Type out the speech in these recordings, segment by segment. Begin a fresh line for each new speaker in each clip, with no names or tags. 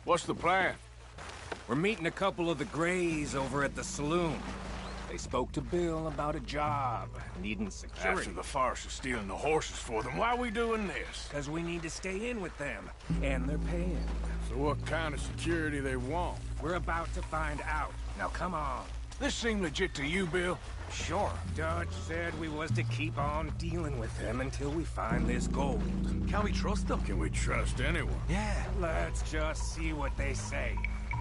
What's the plan?
We're meeting a couple of the Greys over at the saloon. They spoke to Bill about a job, needing security.
After the farce of stealing the horses for them, why are we doing this?
Because we need to stay in with them, and they're paying.
So what kind of security they want?
We're about to find out. Now come on.
This seem legit to you, Bill?
Sure. Dutch said we was to keep on dealing with them until we find this gold.
Can we trust them?
Can we trust anyone?
Yeah.
Let's just see what they say.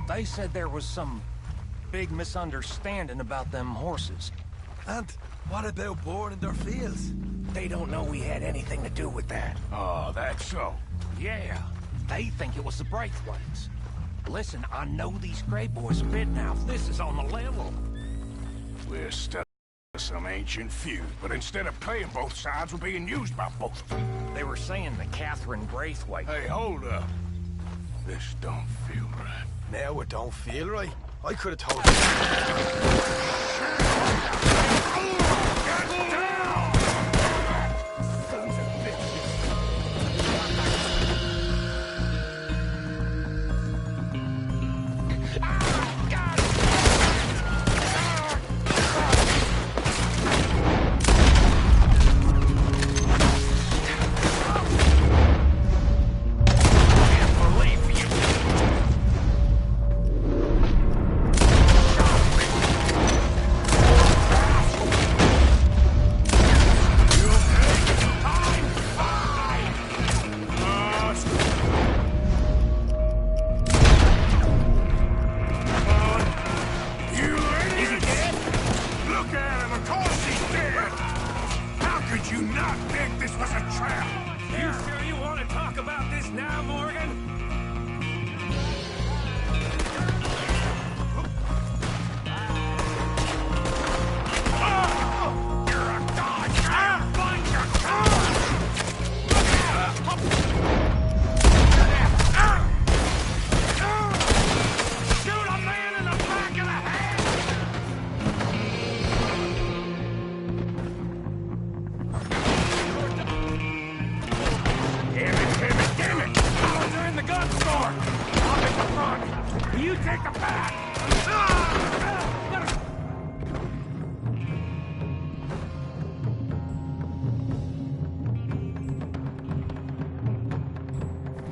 They said there was some big misunderstanding about them horses.
And what about boarding their fields?
They don't know we had anything to do with that.
Oh, that's so.
Yeah. They think it was the Braithwaites. Listen, I know these Grey boys a bit now. This is on the level.
We're stuck in some ancient feud, but instead of playing both sides, we're being used by both of them.
They were saying that Catherine Braithwaite...
Hey, hold up. This don't feel right.
Now it don't feel right. I could have told
Get down! Sons of bitches.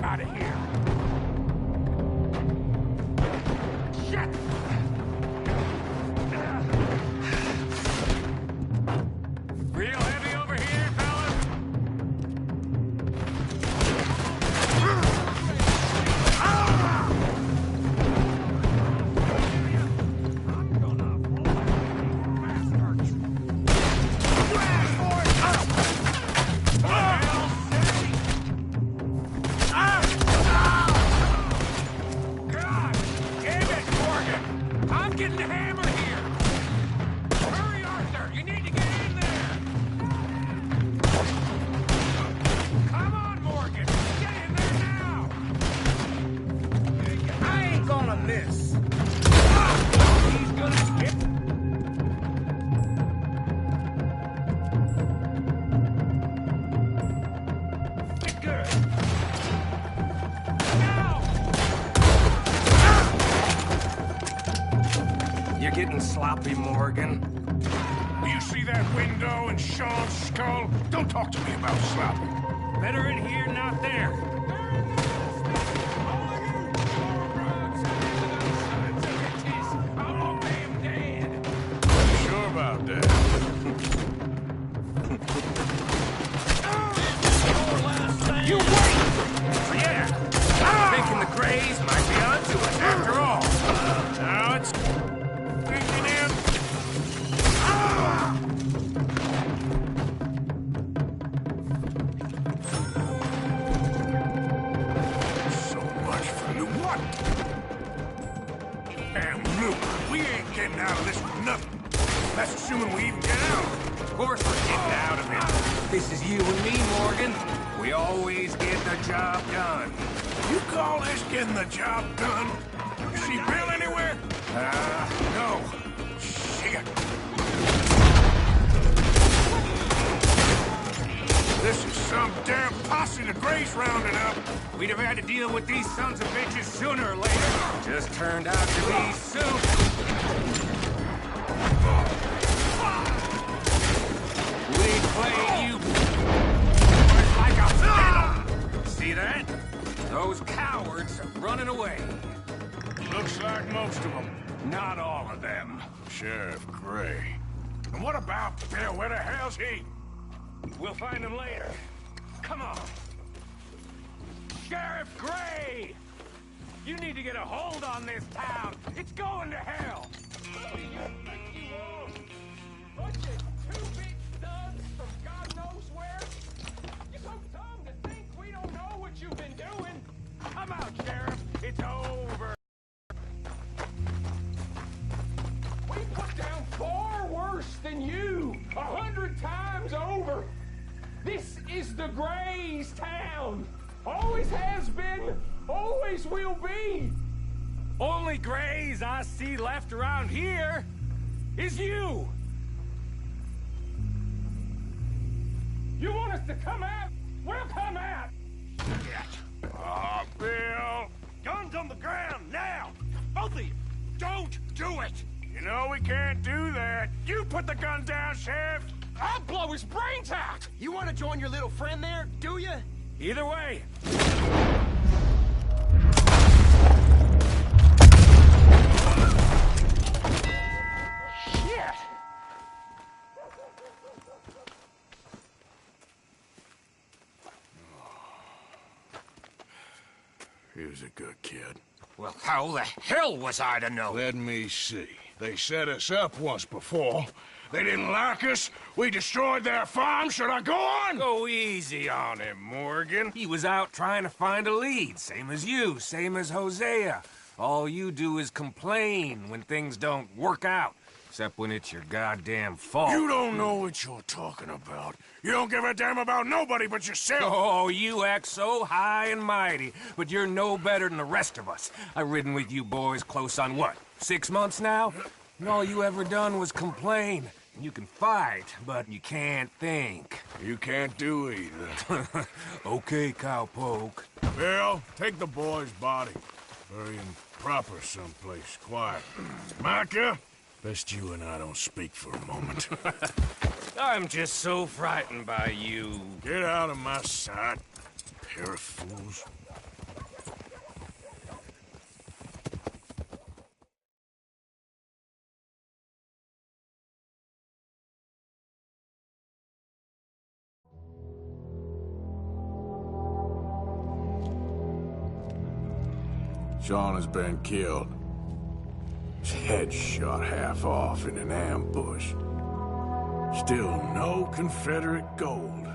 Out of here. Shit! Real heavy over here, fellas?
Getting sloppy, Morgan.
You see that window and Sean's skull? Don't talk to me about sloppy.
Better in here, not there.
Sure about that?
You wait! Yeah! I'm thinking the Greys might be onto us after all. Now it's...
That's assuming we even get out.
Of course we're getting out of it. This is you and me, Morgan. We always get the job done.
You call this getting the job done? You see Bill anywhere?
No.
Shit. This is some damn posse the Gray's rounding up.
We'd have had to deal with these sons of bitches sooner or later. Just turned out to be soup. We played you like a fiddle. See that? Those cowards are running away.
Looks like most of them.
Not all of them.
Sheriff Gray. And what about Bill? Where the hell's he?
We'll find him later. Come on. Sheriff Gray! You need to get a hold on this town. It's going to hell. What do you think you are? Bunch of two big thugs from God knows where? You're so dumb to think we don't know what you've been doing. Come out, Sheriff. It's over. We put down far worse than you. 100 times over. This is the Gray's town. Always has been, always will be. Only Grays I see left around here is you. You want us to come out? We'll come out.
Ah, Bill.
Guns on the ground, now! Both of you!
Don't do it. You know we can't do that. You put the gun down, Sheriff.
I'll blow his brains out!
You want to join your little friend there, do you?
Either way.
Shit!
He was a good kid.
Well, how the hell was I to know?
Let me see. They set us up once before. They didn't like us. We destroyed their farm. Should I go on?
Go easy on him, Morgan. He was out trying to find a lead, same as you, same as Hosea. All you do is complain when things don't work out, except when it's your goddamn fault.
You don't know what you're talking about. You don't give a damn about nobody but yourself.
Oh, you act so high and mighty, but you're no better than the rest of us. I've ridden with you boys close on what, 6 months now? And all you ever done was complain. You can fight, but you can't think.
You can't do either.
Okay, cowpoke.
Bill, take the boy's body. Bury him proper someplace quiet. Micah, best you and I don't speak for a moment.
I'm just so frightened by you.
Get out of my sight, pair of fools. Sean has been killed. His head shot half off in an ambush. Still no Confederate gold,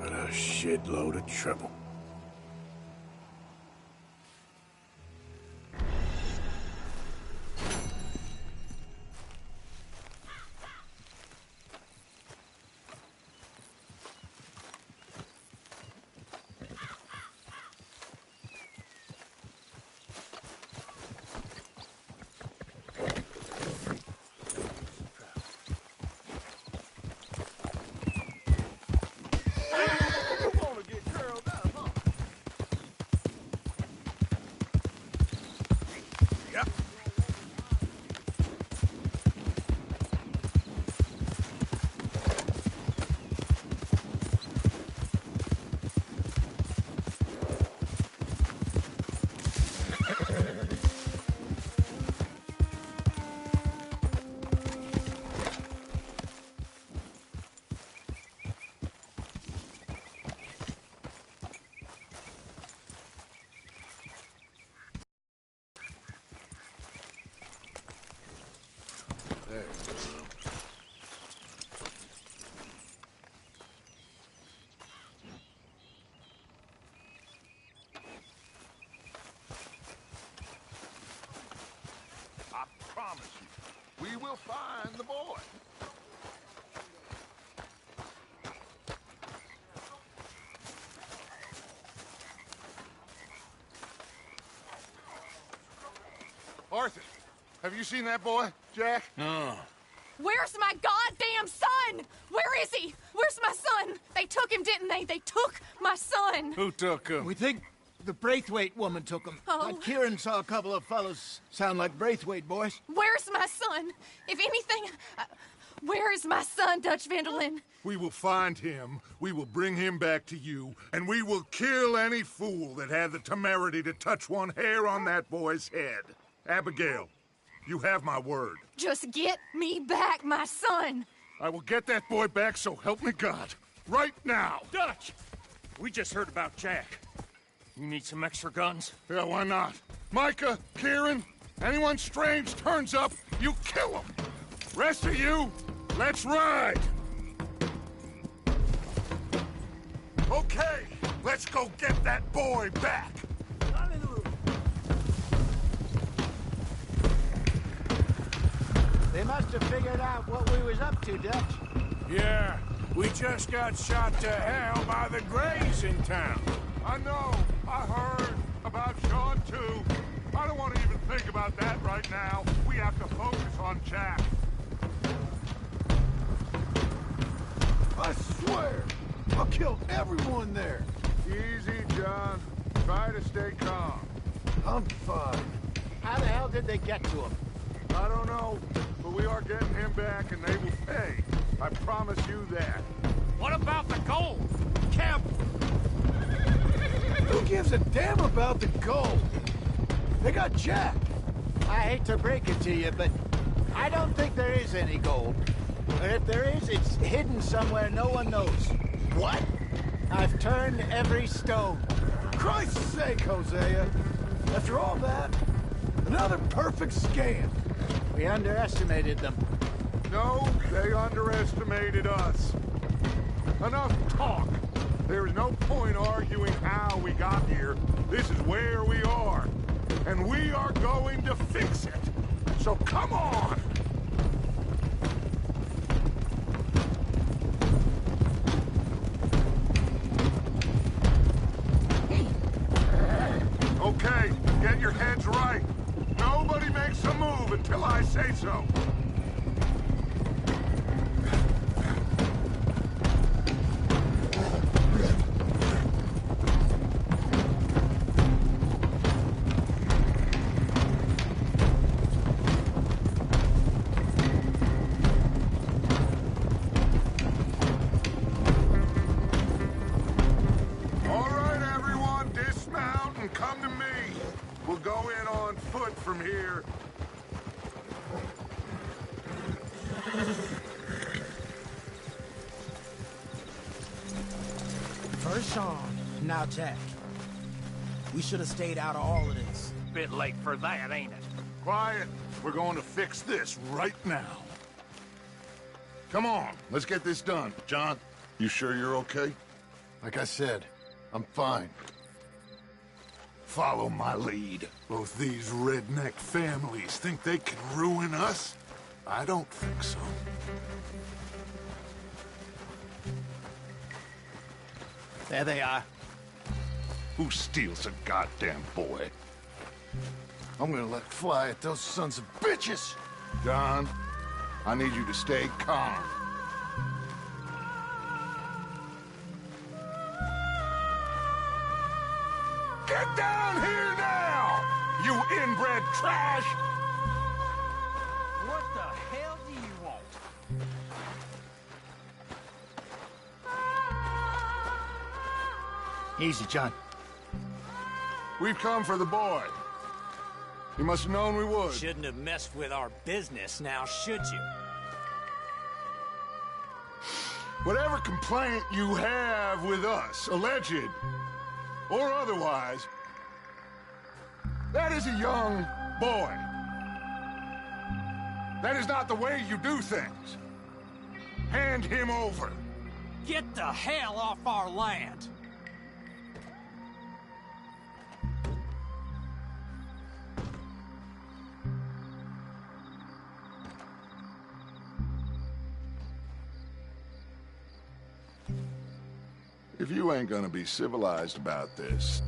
but a shitload of trouble.
I promise you, we will find the boy. Arthur, have you seen that boy, Jack?
No.
Where's my goddamn son? Where is he? Where's my son? They took him, didn't they? They took my son.
Who took him?
We think the Braithwaite woman took him.
Oh.
Kieran saw a couple of fellows sound like Braithwaite boys.
Where's my son? If anything, where is my son, Dutch Vanderlyn?
We will find him, we will bring him back to you, and we will kill any fool that had the temerity to touch one hair on that boy's head. Abigail, you have my word.
Just get me back, my son.
I will get that boy back, so help me God. Right now.
Dutch! We just heard about Jack. You need some extra guns?
Yeah, why not? Micah, Kieran, anyone strange turns up, you kill him. Rest of you, let's ride. Okay, let's go get that boy back.
They must have figured out what we was up to, Dutch.
Yeah, we just got shot to hell by the Greys in town.
I know, I heard about Sean too. I don't want to even think about that right now. We have to focus on Jack.
I swear, I'll kill everyone there.
Easy, John. Try to stay calm.
I'm fine.
How the hell did they get to him?
I don't know, but we are getting him back and they will pay. I promise you that.
What about the gold? Camp!
Who gives a damn about the gold? They got Jack.
I hate to break it to you, but I don't think there is any gold. Or if there is, it's hidden somewhere no one knows.
What?
I've turned every stone.
Christ's sake, Hosea. After all that, another perfect scam.
We underestimated them.
No, they underestimated us. Enough talk. There is no point arguing how we got here. This is where we are. And we are going to fix it. So come on! Okay, get your heads right. Nobody makes a move until I say so. All right, everyone, dismount and come to me. We'll go in on foot from here.
First Sean, now Jack. We should have stayed out of all of this.
Bit late for that, ain't it?
Quiet. We're going to fix this right now. Come on, let's get this done. John, you sure you're okay?
Like I said, I'm fine.
Follow my lead. Both these redneck families think they can ruin us? I don't think so.
There they are.
Who steals a goddamn boy?
I'm gonna let fly at those sons of bitches.
John, I need you to stay calm. Get down here now, you inbred trash!
What the hell do you want?
Easy, John.
We've come for the boy. You must have known we would.
Shouldn't have messed with our business now, should you?
Whatever complaint you have with us, alleged or otherwise, that is a young boy. That is not the way you do things. Hand him over.
Get the hell off our land!
If you ain't gonna be civilized about this...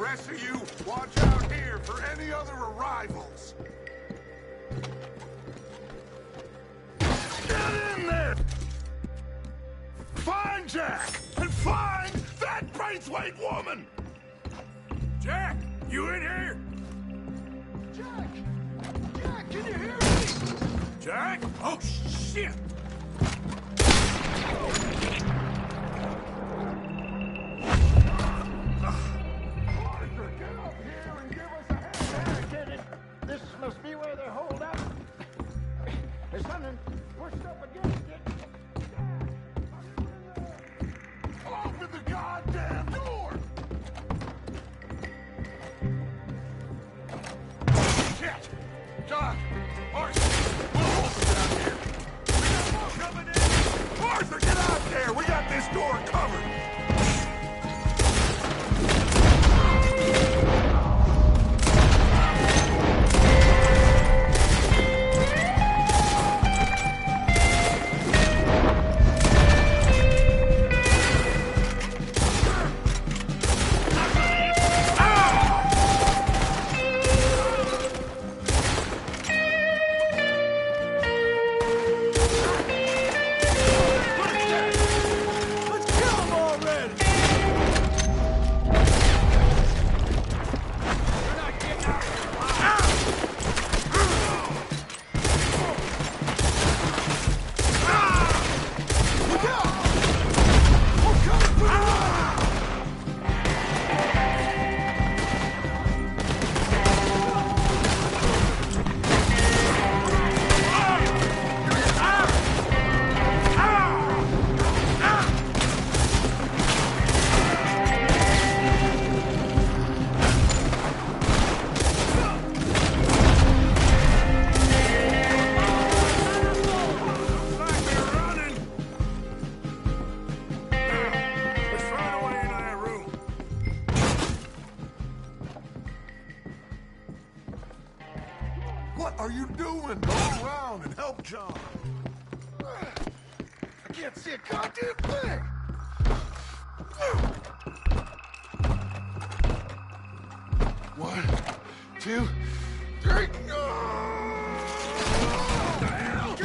rest of you, watch out here for any other arrivals. Get in there! Find Jack! And find that Braithwaite woman!
Jack, you in here?
Jack! Jack, can you hear me?
Jack? Oh, shit!
Arthur, get up here and give us a hand!
This must be where they're holed up. There's something pushed up against it.
Open the goddamn door! Shit! John! Arthur! We'll hold them down here! We got more coming in! Arthur, get out there! We got this door covered! What are you doing? Go around and help John. I can't see a goddamn thing. 1, 2, 3. What the hell?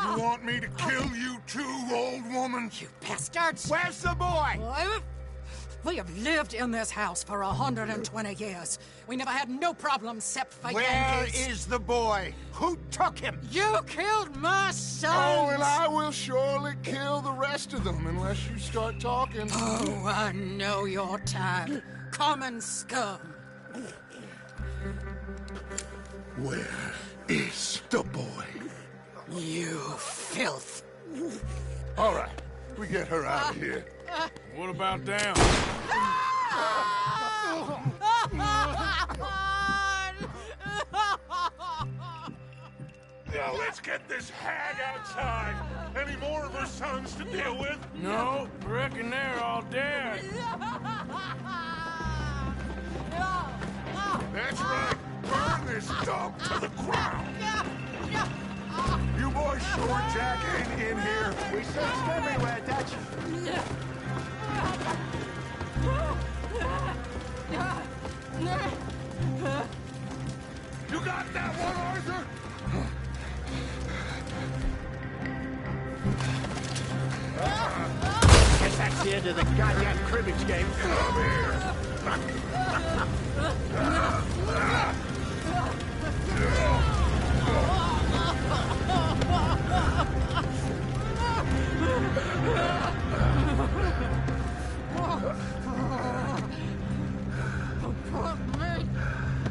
You want me to kill you too, old woman?
You bastards!
Where's the boy?
We have lived in this house for 120 years. We never had no problems except for
Where
Yankees.
is the boy? Who took him?
You killed my son!
Oh, and I will surely kill the rest of them unless you start talking.
Oh, I know your type. Common scum.
Where is the boy?
You filth.
All right, we get her out of here.
What about down?
Now let's get this hag outside. Any more of her sons to deal with?
No, reckon they're all dead.
That's right. Burn this dump to the ground. You boys sure Jack ain't in here?
We searched everywhere, Dutch.
You got that one, Arthur?
Guess that's the end of the goddamn cribbage game.
Come here.
Put me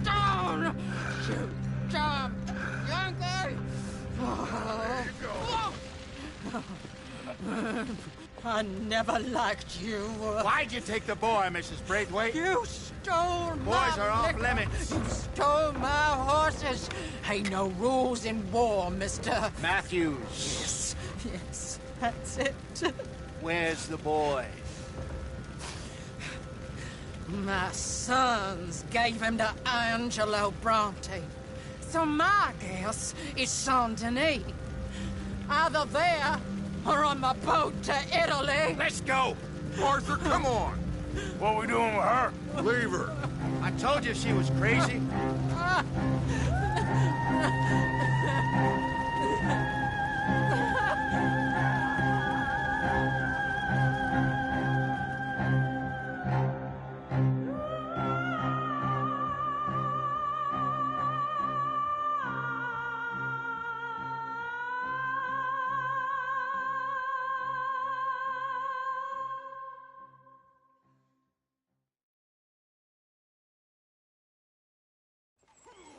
down! You damn Yankee! I never liked you.
Why'd you take the boy, Mrs. Braithwaite?
You stole my
Boys are off
liquor.
limits.
You stole my horses. Ain't no rules in war, mister.
Matthews,
Yes, yes, that's it.
where's the boy?
My sons gave him to Angelo Bronte. So my guess is Saint-Denis. Either there or on the boat to Italy.
Let's go!
Arthur, come on!
What are we doing with her?
Leave her.
I told you she was crazy.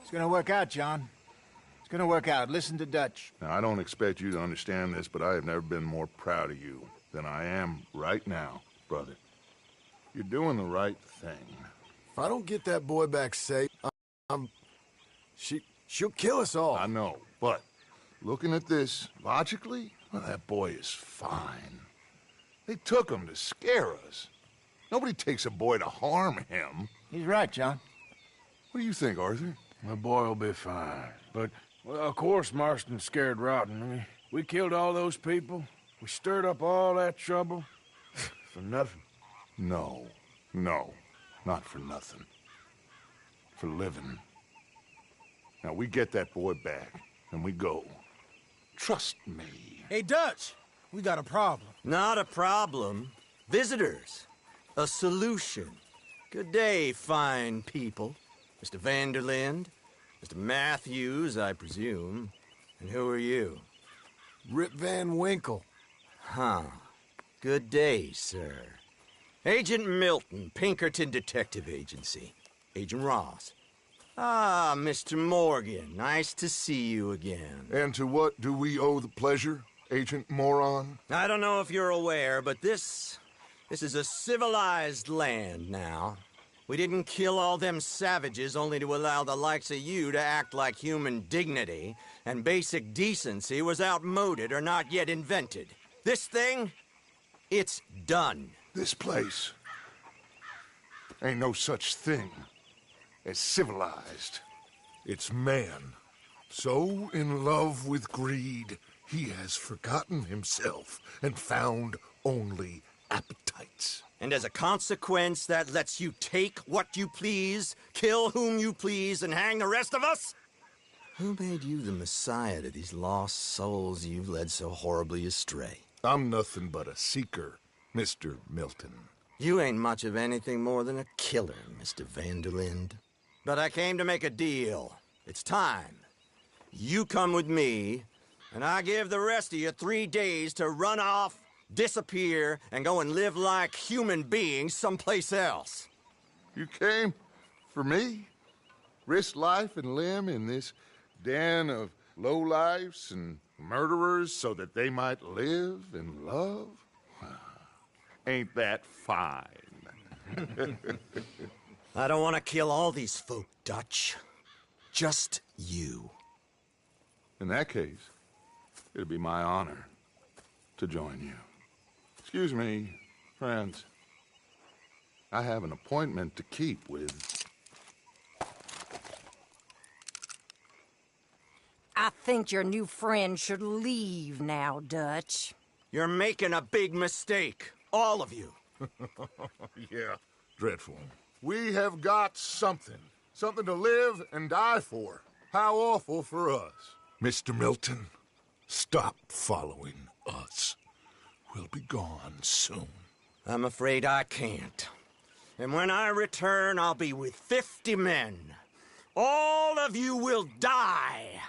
It's gonna work out, John. It's gonna work out. Listen to Dutch.
Now, I don't expect you to understand this, but I have never been more proud of you than I am right now, brother. You're doing the right thing.
If I don't get that boy back safe, she'll kill us all.
I know, but looking at this logically, well, that boy is fine. They took him to scare us. Nobody takes a boy to harm him.
He's right, John.
What do you think, Arthur?
My boy will be fine. But, well, of course Marston's scared rotten. I mean, we killed all those people. We stirred up all that trouble. For nothing.
No, not for nothing. For living. Now, we get that boy back, and we go. Trust me.
Hey, Dutch, we got a problem.
Not a problem. Visitors. A solution. Good day, fine people. Mr. Vanderlind, Mr. Matthews, I presume. And who are you?
Rip Van Winkle.
Huh. Good day, sir. Agent Milton, Pinkerton Detective Agency. Agent Ross. Ah, Mr. Morgan, nice to see you again.
And to what do we owe the pleasure, Agent Moron?
I don't know if you're aware, but this is a civilized land now. We didn't kill all them savages only to allow the likes of you to act like human dignity, and basic decency was outmoded or not yet invented. This thing, it's done.
This place ain't no such thing as civilized. It's man, so in love with greed, he has forgotten himself and found only appetites.
And as a consequence, that lets you take what you please, kill whom you please, and hang the rest of us? Who made you the messiah to these lost souls you've led so horribly astray?
I'm nothing but a seeker, Mr. Milton.
You ain't much of anything more than a killer, Mr. Vanderlind. But I came to make a deal. It's time. You come with me, and I give the rest of you 3 days to run off, disappear, and go and live like human beings someplace else.
You came for me? Risk life and limb in this den of lowlifes and murderers so that they might live and love? Ain't that fine?
I don't want to kill all these folk, Dutch. Just you.
In that case, it'd be my honor to join you. Excuse me, friends. I have an appointment to keep with...
I think your new friend should leave now, Dutch.
You're making a big mistake. All of you.
Yeah, dreadful. We have got something. Something to live and die for. How awful for us. Mr. Milton, stop following us. We'll be gone soon.
I'm afraid I can't. And when I return, I'll be with 50 men. All of you will die.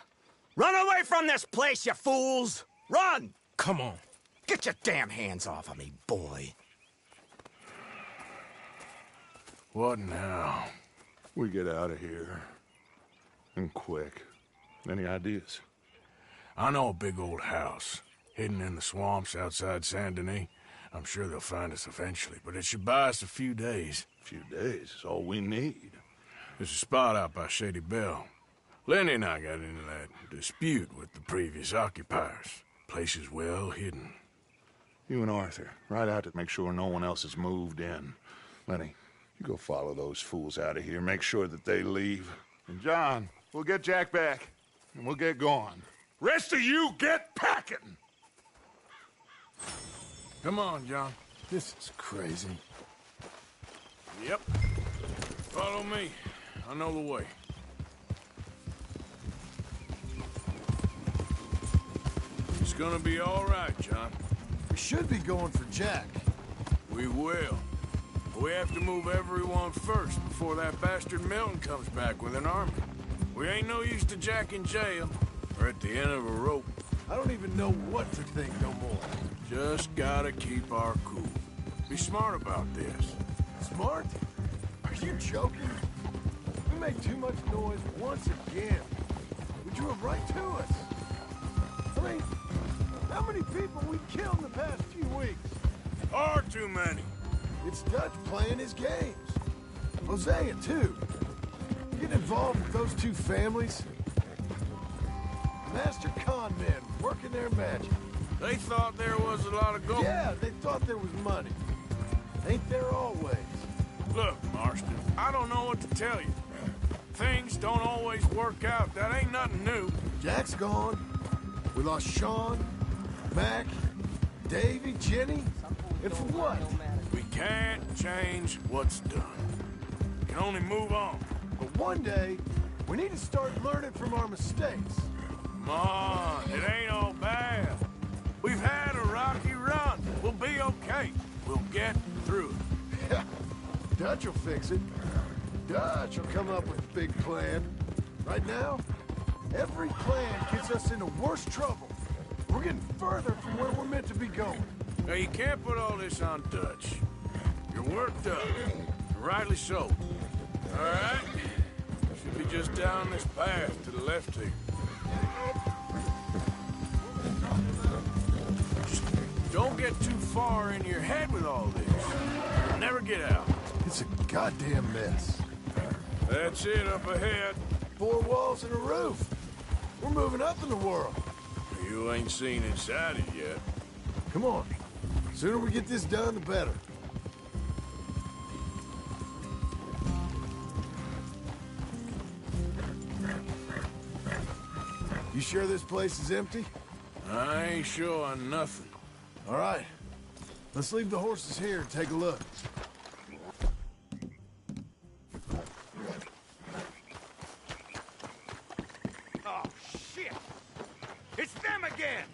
Run away from this place, you fools! Run!
Come on.
Get your damn hands off of me, boy.
What now?
We get out of here. And quick. Any ideas?
I know a big old house, hidden in the swamps outside Saint-Denis. I'm sure they'll find us eventually, but it should buy us a few days.
A few days is all we need.
There's a spot out by Shady Bell. Lenny and I got into that dispute with the previous occupiers. Place is well hidden.
You and Arthur, ride out to make sure no one else has moved in. Lenny, You go follow those fools out of here. Make sure that they leave. And John, we'll get Jack back, and we'll get going. Rest of you, get packing!
Come on, John.
This is crazy.
Yep. Follow me. I know the way. It's gonna be all right, John.
We should be going for Jack.
We will. We have to move everyone first before that bastard Milton comes back with an army. We ain't no use to Jack in jail or at the end of a rope.
I don't even know what to think no more.
Just gotta keep our cool. Be smart about this.
Smart? Are you joking? We made too much noise once again. We drew them right to us. I mean, how many people we killed in the past few weeks?
Far too many.
It's Dutch playing his games. Hosea, too. Getting involved with those two families. Master con men working their magic.
They thought there was a lot of gold.
Yeah, they thought there was money. Ain't there always?
Look, Marston, I don't know what to tell you. Things don't always work out. That ain't nothing new.
Jack's gone. We lost Sean, Mac, Davy, Jenny. And for what?
We can't change what's done. We can only move on.
But one day, we need to start learning from our mistakes.
Come on, it ain't all bad. We've had a rocky run. We'll be okay. We'll get through it.
Yeah, Dutch will fix it. Dutch will come up with a big plan. Right now, every plan gets us into worse trouble. We're getting further from where we're meant to be going.
Now, you can't put all this on Dutch. You're worked up. And rightly so. All right? Should be just down this path to the left here. Just don't get too far in your head with all this. Never get out.
It's a goddamn mess.
That's it up ahead.
4 walls and a roof. We're moving up in the world.
You ain't seen inside it yet.
Come on. Sooner we get this done, the better. You sure this place is empty?
I ain't sure on nothing.
All right. Let's leave the horses here and take a look.
Oh, shit! It's them again!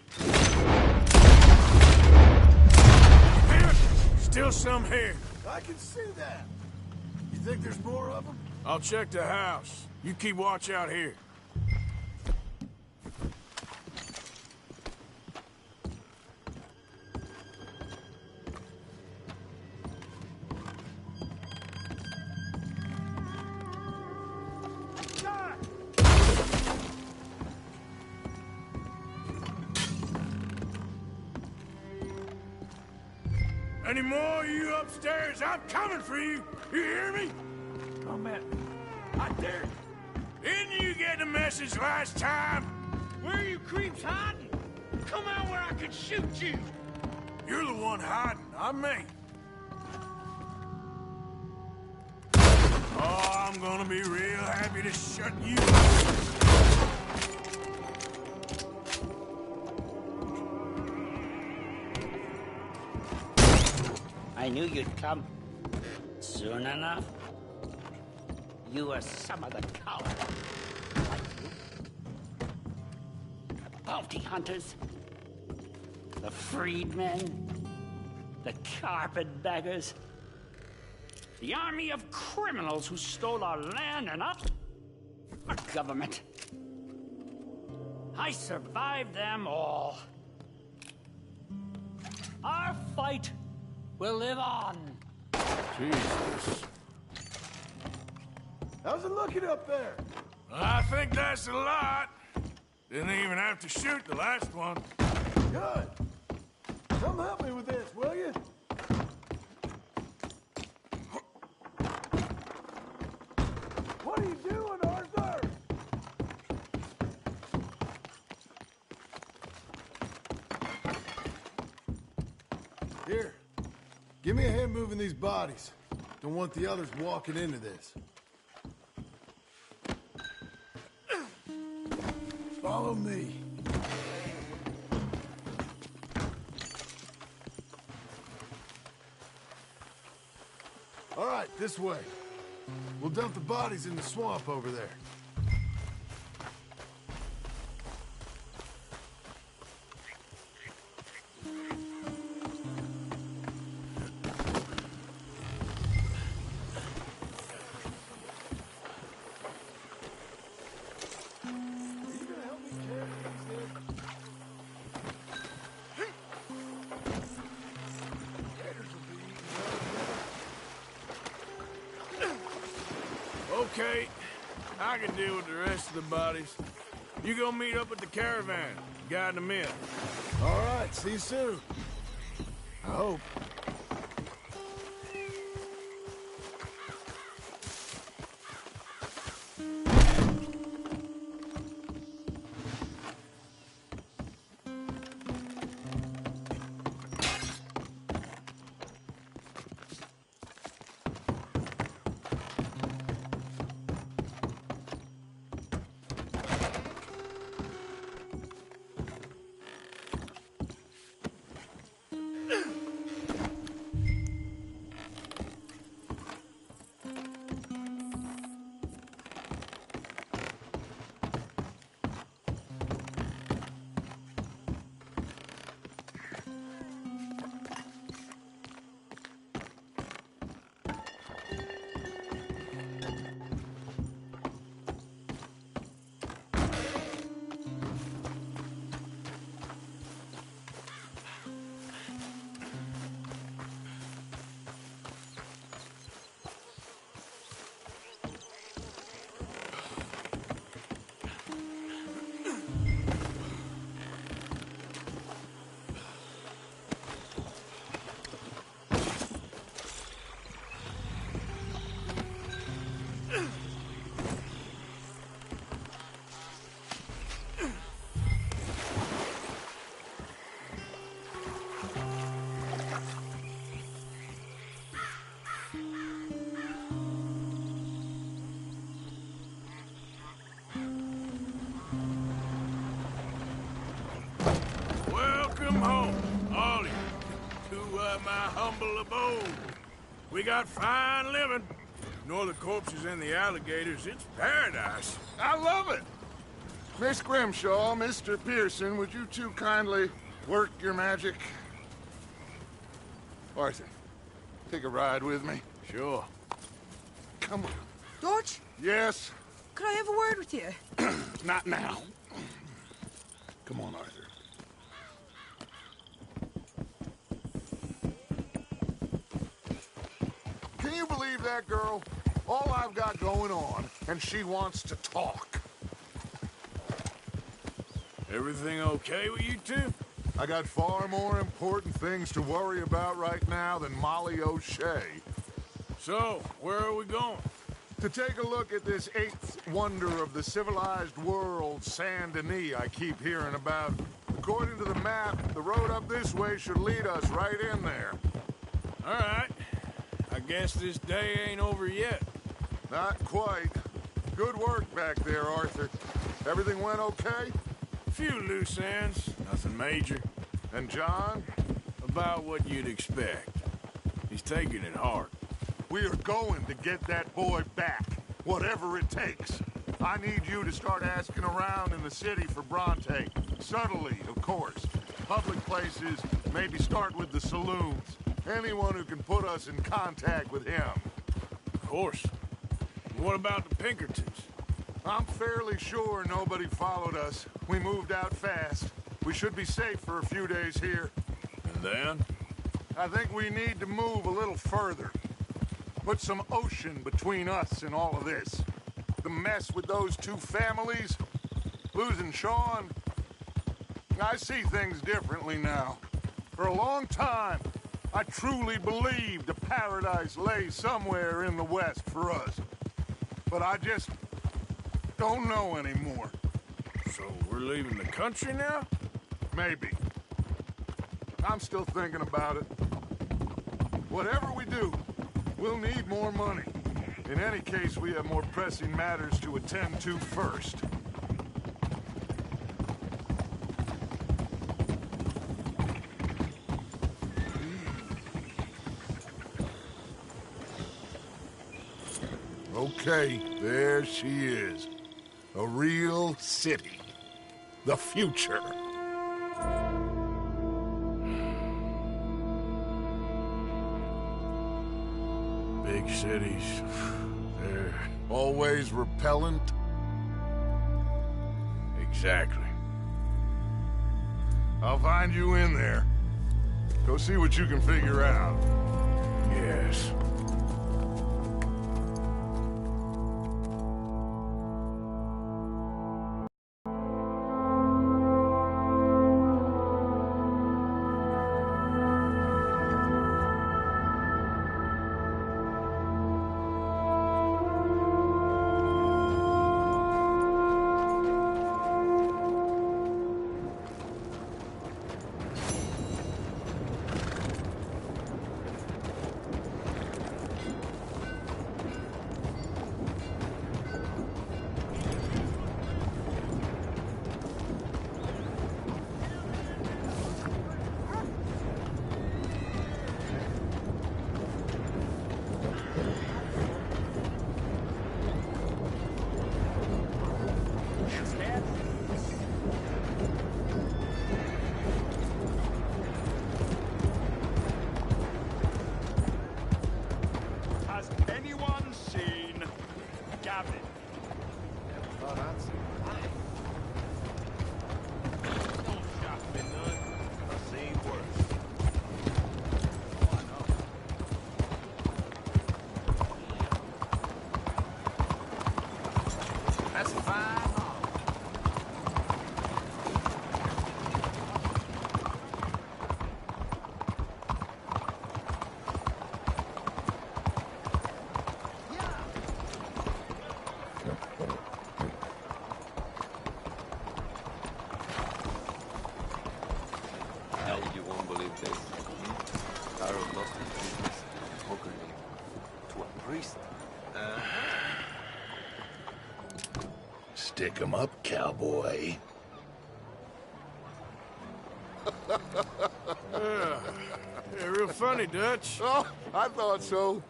Damn it! Still some here.
I can see that. You think there's more of them?
I'll check the house. You keep watch out here. Any more of you upstairs? I'm coming for you. You hear me?
Oh, man. I dare you.
Didn't you get the message last time?
Where are you creeps hiding? Come out where I can shoot you.
You're the one hiding, not me. Oh, I'm gonna be real happy to shut you up.
I knew you'd come. Soon enough. You are some of the cowards. Like you. The bounty hunters. The freedmen. The carpetbaggers. The army of criminals who stole our land and our government. I survived them all. Our fight will live on.
Jesus.
How's it looking up there?
I think that's a lot. Didn't even have to shoot the last one.
Good. Come help me with this, will you? What are you doing, Arthur? Here. Give me a hand moving these bodies. Don't want the others walking into this. Follow me. All right, this way. We'll dump the bodies in the swamp over there.
Okay, I can deal with the rest of the bodies. You go meet up with the caravan, guide them in.
All right, see you soon. I hope.
Welcome home, all of you, to my humble abode. We got fine living. Ignore the corpses and the alligators. It's paradise.
I love it! Miss Grimshaw, Mr. Pearson, would you two kindly work your magic? Arthur, take a ride with me.
Sure.
Come on.
George?
Yes?
Could I have a word with you?
Not now. Come on, Arthur. Can you believe that girl? All I've got going on, and she wants to talk.
Everything okay with you two?
I got far more important things to worry about right now than Molly O'Shea.
So, where are we going?
To take a look at this eighth wonder of the civilized world, Saint Denis, I keep hearing about. According to the map, the road up this way should lead us right in there.
All right. I guess this day ain't over yet.
Not quite. Good work back there, Arthur. Everything went okay?
A few loose ends, nothing major.
And John?
About what you'd expect. He's taking it hard.
We are going to get that boy back, whatever it takes. I need you to start asking around in the city for Bronte. Subtly, of course. Public places, maybe start with the saloons. Anyone who can put us in contact with him.
Of course. What about the Pinkertons?
I'm fairly sure nobody followed us. We moved out fast. We should be safe for a few days here.
And then?
I think we need to move a little further. Put some ocean between us and all of this. The mess with those two families, losing Sean. I see things differently now. For a long time, I truly believed a paradise lay somewhere in the West for us. But I just don't know anymore.
So we're leaving the country now?
Maybe. I'm still thinking about it. Whatever we do, We'll need more money. In any case, we have more pressing matters to attend to first. Okay, there she is. A real city. The future.
Big cities. They're...
Always repellent?
Exactly.
I'll find you in there. Go see what you can figure out.
Yes.
Has anyone seen Gavin? Oh, that's life. Don't shock me none. I've seen worse. Oh, I know. That's a fine hog.
Hell, you won't believe this. Carol lost his business, poker name, to a priest.
Stick 'em up, cowboy.
Yeah, real funny, Dutch.
Oh, I thought so.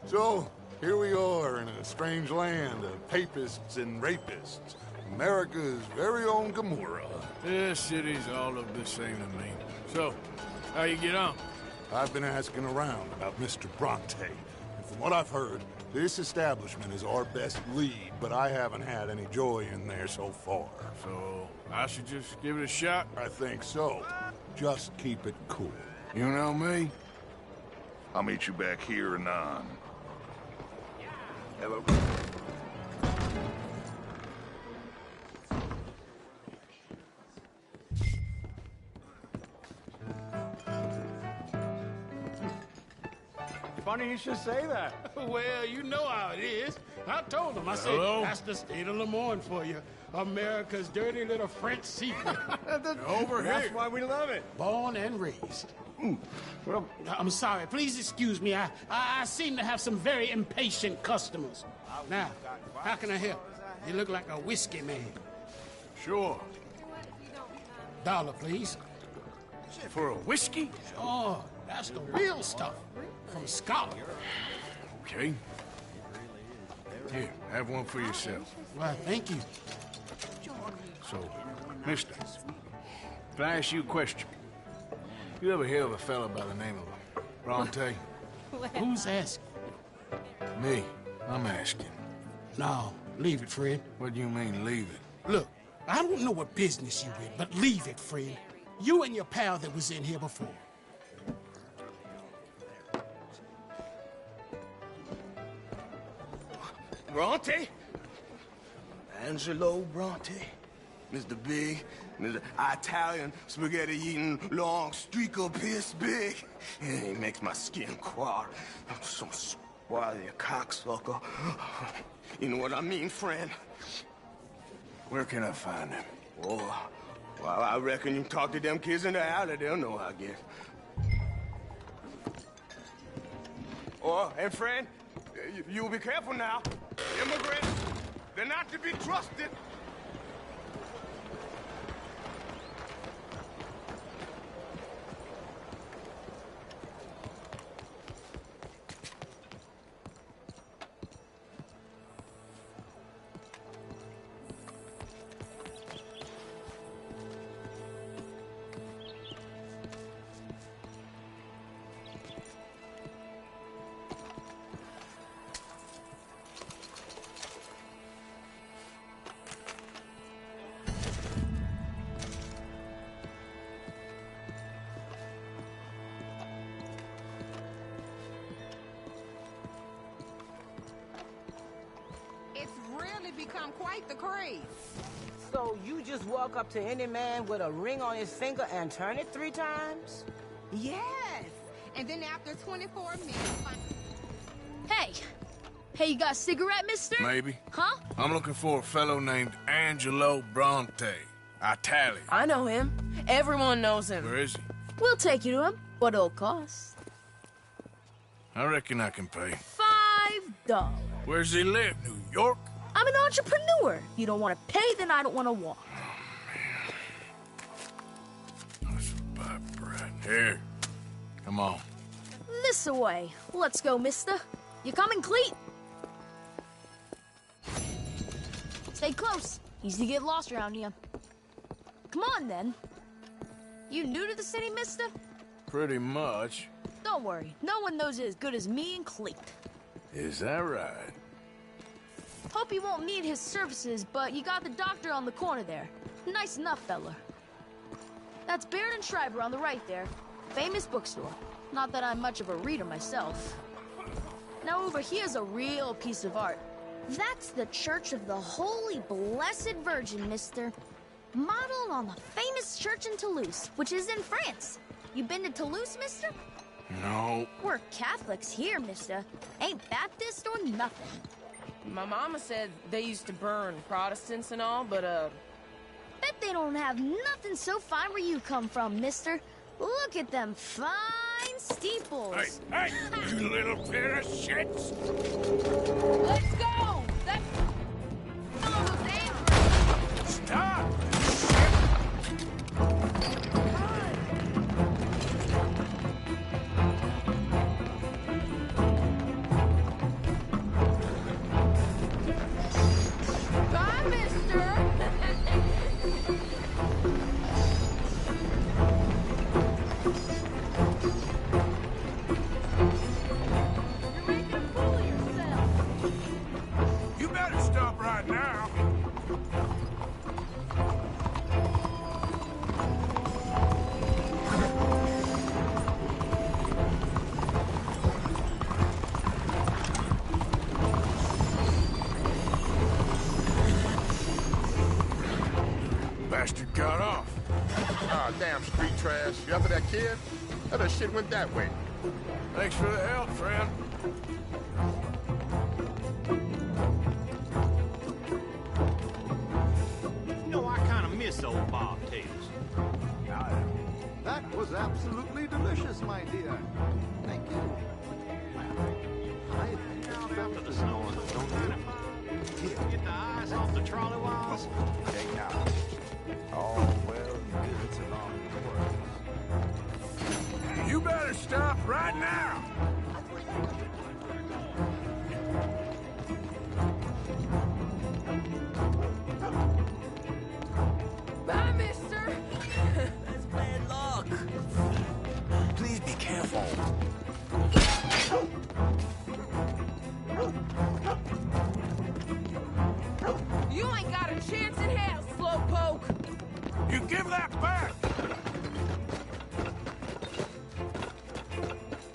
So, here we are in a strange land of papists and rapists. America's very own Gomorrah.
This city's all look the same to me. So, how you get on?
I've been asking around about Mr. Bronte, and from what I've heard, this establishment is our best lead, but I haven't had any joy in there so far.
So, I should just give it a shot?
I think so. Just keep it cool.
You know me?
I'll meet you back here anon.
Hello.
Funny you should say that.
Well, you know how it is. I told him. I said,
Hello?
that's the state of Lemoyne for you. America's dirty little French secret.
Over
That's
here.
why we love it.
Born and raised.
Well,
I'm sorry. Please excuse me. I seem to have some very impatient customers. Now, how can I help? You look like a whiskey man.
Sure.
$1, please.
For a whiskey?
Oh, that's the real stuff. From Scotland.
Okay. Here, have one for yourself.
Well, thank you.
So, mister, can I ask you a question? You ever hear of a fella by the name of Bronte?
Who's asking?
Me. I'm asking.
No, leave it, friend.
What do you mean, leave it?
Look, I don't know what business you're in, but leave it, friend. You and your pal that was in here before.
Bronte? Angelo Bronte? Mr. Big, Mr. Italian, spaghetti-eating, long streak of piss big. It makes my skin crawl. I'm so spoiled, you cocksucker. You know what I mean, friend?
Where can I find him?
Oh, well, I reckon you talk to them kids in the alley, they'll know, I guess. Oh, and friend, you be careful now. Immigrants, they're not to be trusted.
It's really become quite the craze.
So you just walk up to any man with a ring on his finger and turn it 3 times?
Yes. And then after 24 minutes...
Hey! Hey, you got a cigarette, mister?
Maybe.
Huh?
I'm looking for a fellow named Angelo Bronte. Italian.
I know him. Everyone knows him.
Where is he?
We'll take you to him. What it'll cost?
I reckon I can pay.
$5.
Where's he live? New York?
I'm an entrepreneur. You don't want to pay, then I don't want to walk.
That's buy bread. Here. Come on.
This away. Let's go, mister. You coming, Cleet? Stay close. Easy to get lost around here. Come on, then. You new to the city, mister?
Pretty much.
Don't worry. No one knows it as good as me and Cleet.
Is that right?
Hope you won't need his services, but you got the doctor on the corner there. Nice enough, fella. That's Baird and Schreiber on the right there. Famous bookstore. Not that I'm much of a reader myself. Now over here's a real piece of art. That's the Church of the Holy Blessed Virgin, mister. Modeled on the famous church in Toulouse, which is in France. You been to Toulouse, mister?
No.
We're Catholics here, mister. Ain't Baptist or nothing.
My mama said they used to burn Protestants and all, but,
Bet they don't have nothing so fine where you come from, mister. Look at them fine steeples.
Hey, you little pair of shits!
Let's go! That's...
Stop!
Bye, mister!
You better stop right now. Bastard got off.
Ah, damn street trash. You after that kid? That shit went that way.
Thanks for the help, friend.
You know, I kind of miss old bobtails.
That was absolutely delicious, my dear. Thank you.
After the snow, don't get the eyes off the trolley wires.
Okay, now. Oh, well, good. It's a long course.
You better stop right now.
Bye, mister!
That's bad luck. Please be careful.
You ain't got a chance in hell, slowpoke!
You give that back!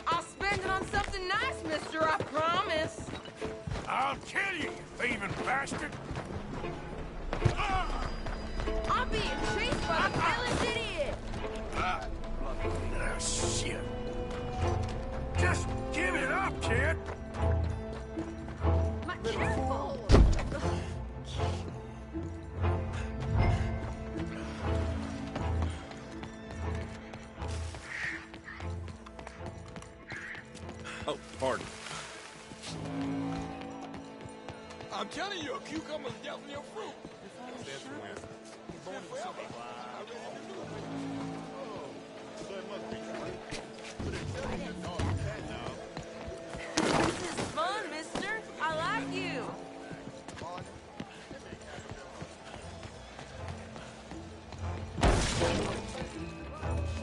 I'll spend it on something nice, mister, I promise.
I'll kill you, you thieving bastard!
I'm being chased by the village idiot!
Ah, shit. Just give it up, kid!
Careful!
Oh, pardon.
I'm telling you, a cucumber's definitely a fruit.
This is fun, mister. I like you.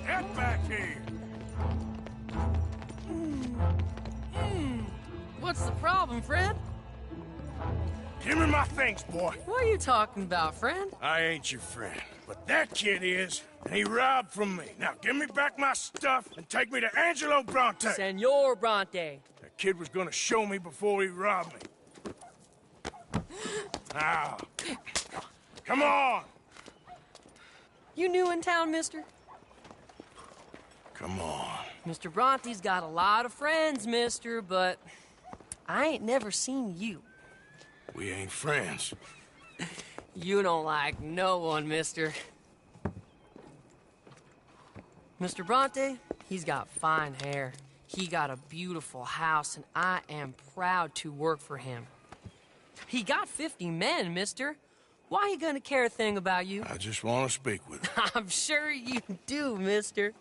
Get back here!
What's the problem, friend?
Give me my things, boy.
What are you talking about, friend?
I ain't your friend, but that kid is, and he robbed from me. Now give me back my stuff and take me to Angelo Bronte.
Senor Bronte.
That kid was gonna show me before he robbed me. Now, come on!
You new in town, mister?
Come on.
Mr. Bronte's got a lot of friends, mister, but I ain't never seen you.
We ain't friends.
You don't like no one, mister. Mr. Bronte, he's got fine hair. He got a beautiful house, and I am proud to work for him. He got 50 men, mister. Why he gonna care a thing about you?
I just want to speak with him.
I'm sure you do, mister.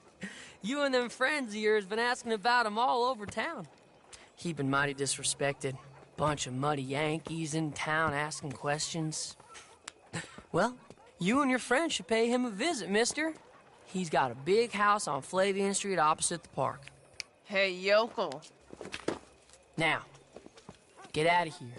You and them friends of yours been asking about him all over town. He been mighty disrespected. Bunch of muddy Yankees in town asking questions. Well, you and your friend should pay him a visit, mister. He's got a big house on Flavian Street opposite the park. Hey, yokel. Now, get out of here.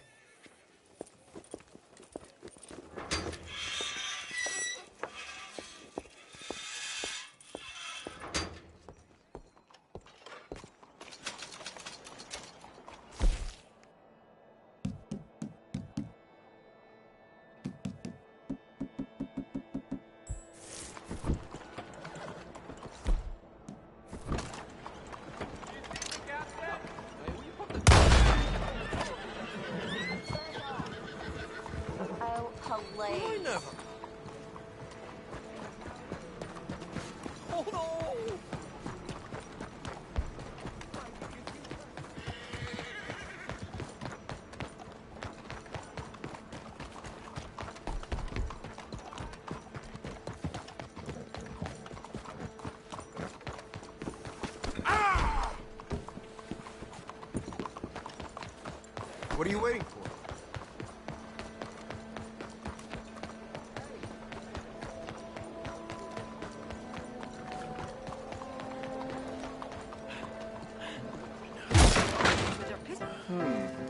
What are you waiting for?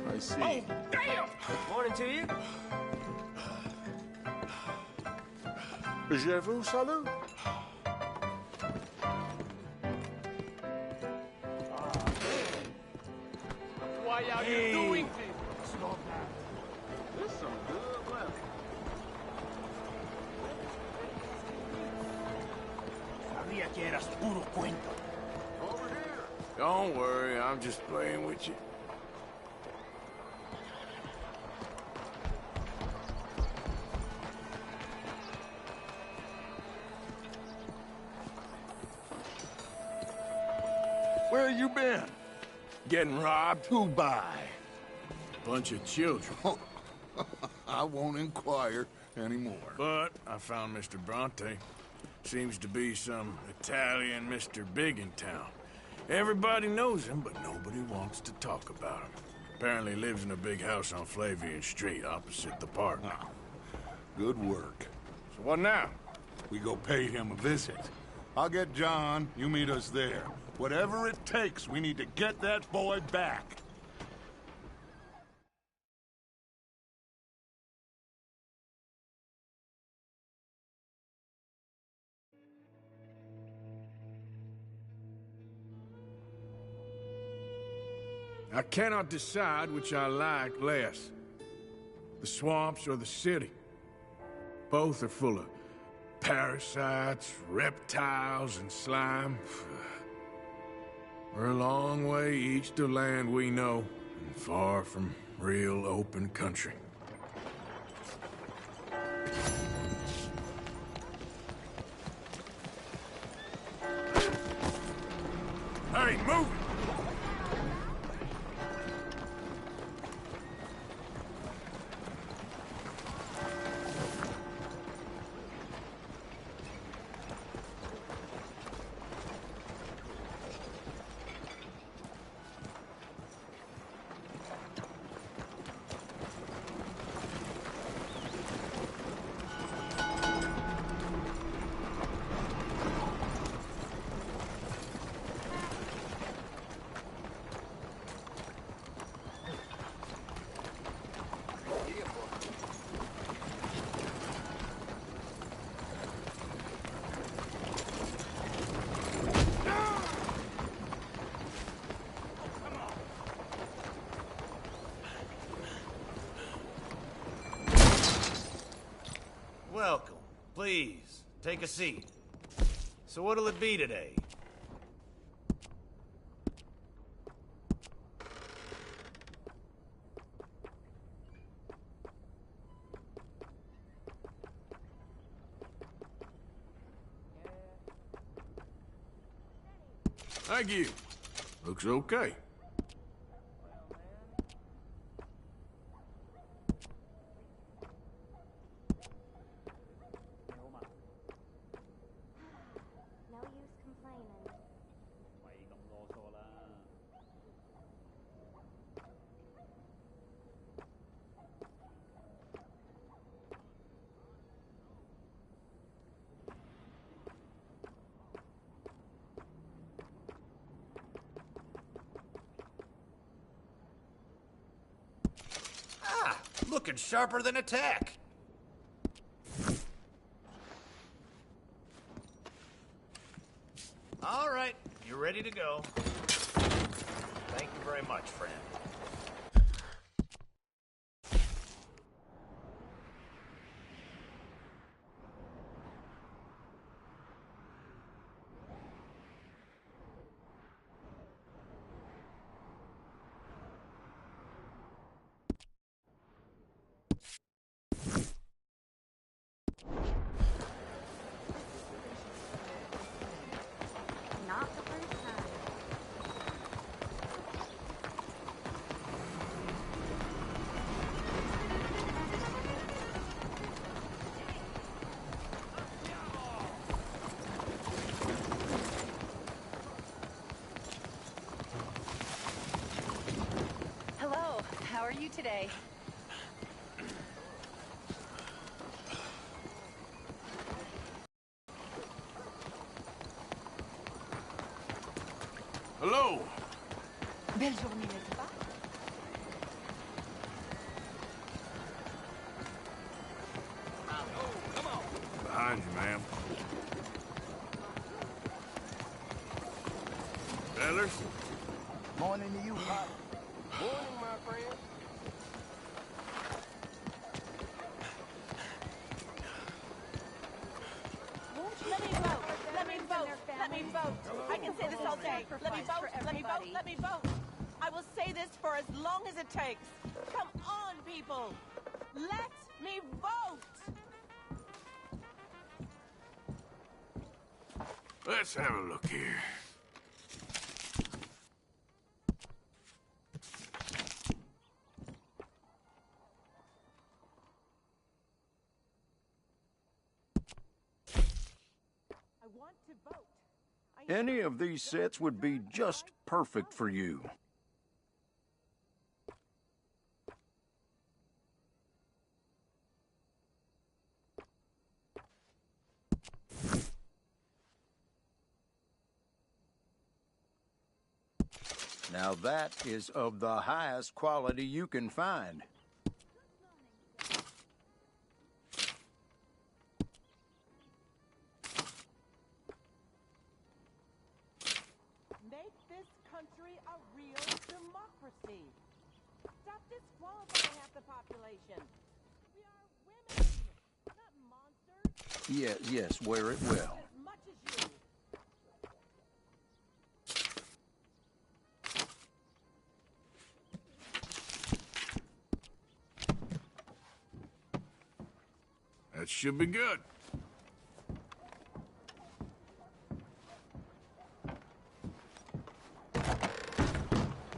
I see.
Oh, damn!
Morning to you.
Je vous salue.
Why are you doing this?
This is some good weather.
Sabía que eras puro cuento.
Over here.
Don't worry, I'm just playing with you.
Where you been?
Getting robbed?
Who by?
Bunch of children.
I won't inquire anymore.
But I found Mr. Bronte. Seems to be some Italian Mr. Big in town. Everybody knows him, but nobody wants to talk about him. Apparently lives in a big house on Flavian Street, opposite the park.
Oh, good work.
So what now?
We go pay him a visit. I'll get John, you meet us there. Whatever it takes, we need to get that boy back.
I cannot decide which I like less. The swamps or the city. Both are full of parasites, reptiles, and slime. We're a long way east of land we know, and far from real open country. Hey, move it!
Please, take a seat. So what'll it be today?
Thank you. Looks okay.
No use complaining.
Ah, looking sharper than a tack. All right, you're ready to go. Thank you very much, friend.
Not the first time.
Hello, how are you today?
Hello.
Belle journée, n'est-ce pas?
Behind you, ma'am. Fellers?
Morning to you, Pop.
Morning, my friend.
Let me vote. Let me vote. Let me vote. I can say this all day. Let me vote. Let me vote. Let me vote. I will say this for as long as it takes. Come on, people. Let me vote.
Let's have a look here.
I want to vote.
Any of these sets would be just perfect for you. Now that is of the highest quality you can find.
Make this country a real democracy. Stop disqualifying half the population. We are women, not monsters.
Yes, wear it well.
As much as you.
That should be good.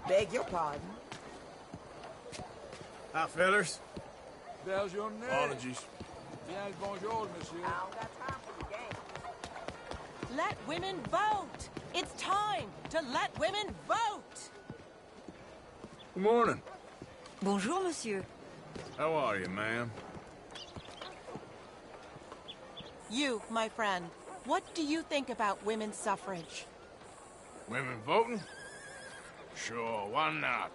Beg your pardon.
Hi, fellers.
Belle journée.
Apologies.
Bien le bonjour, monsieur.
I don't got time for the game. Let women vote. It's time to let women vote.
Good morning.
Bonjour, monsieur.
How are you, ma'am?
You, my friend, what do you think about women's suffrage?
Women voting? Sure, why not?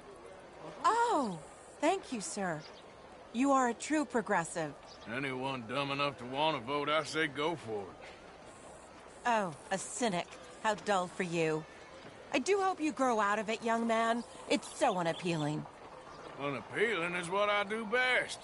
Oh, thank you, sir. You are a true progressive.
Anyone dumb enough to want to vote, I say go for it.
Oh, a cynic. How dull for you. I do hope you grow out of it, young man. It's so unappealing.
Unappealing is what I do best.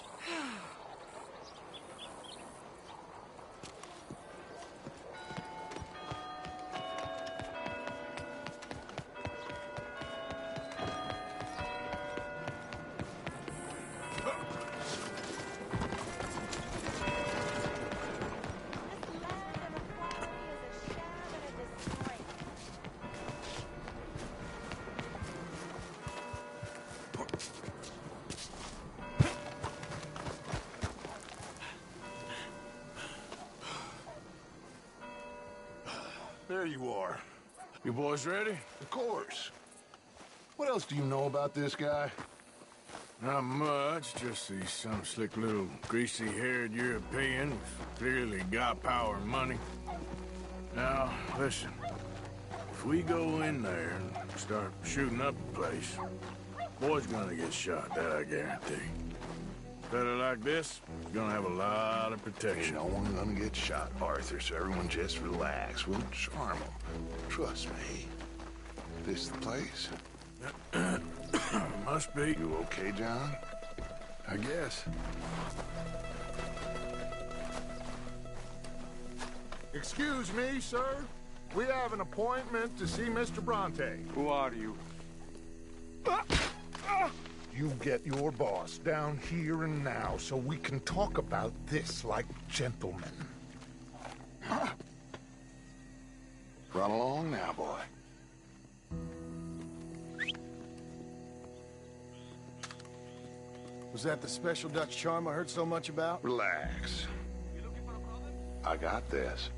there you are.
You boys ready?
Of course. What else do you know about this guy?
Not much, just he's some slick little greasy-haired European who's clearly got power and money. Now, listen. If we go in there and start shooting up the place, boy's gonna get shot, that I guarantee. A fella like this is gonna have a lot of protection.
Ain't no one gonna get shot, Arthur, so everyone just relax. We'll charm them. Trust me. This the place?
Must be.
You okay, John?
I guess.
Excuse me, sir. We have an appointment to see Mr. Bronte.
Who are you?
You get your boss down here and now so we can talk about this like gentlemen. Run along now, boy.
Was that the special Dutch charm I heard so much about?
Relax. I got this.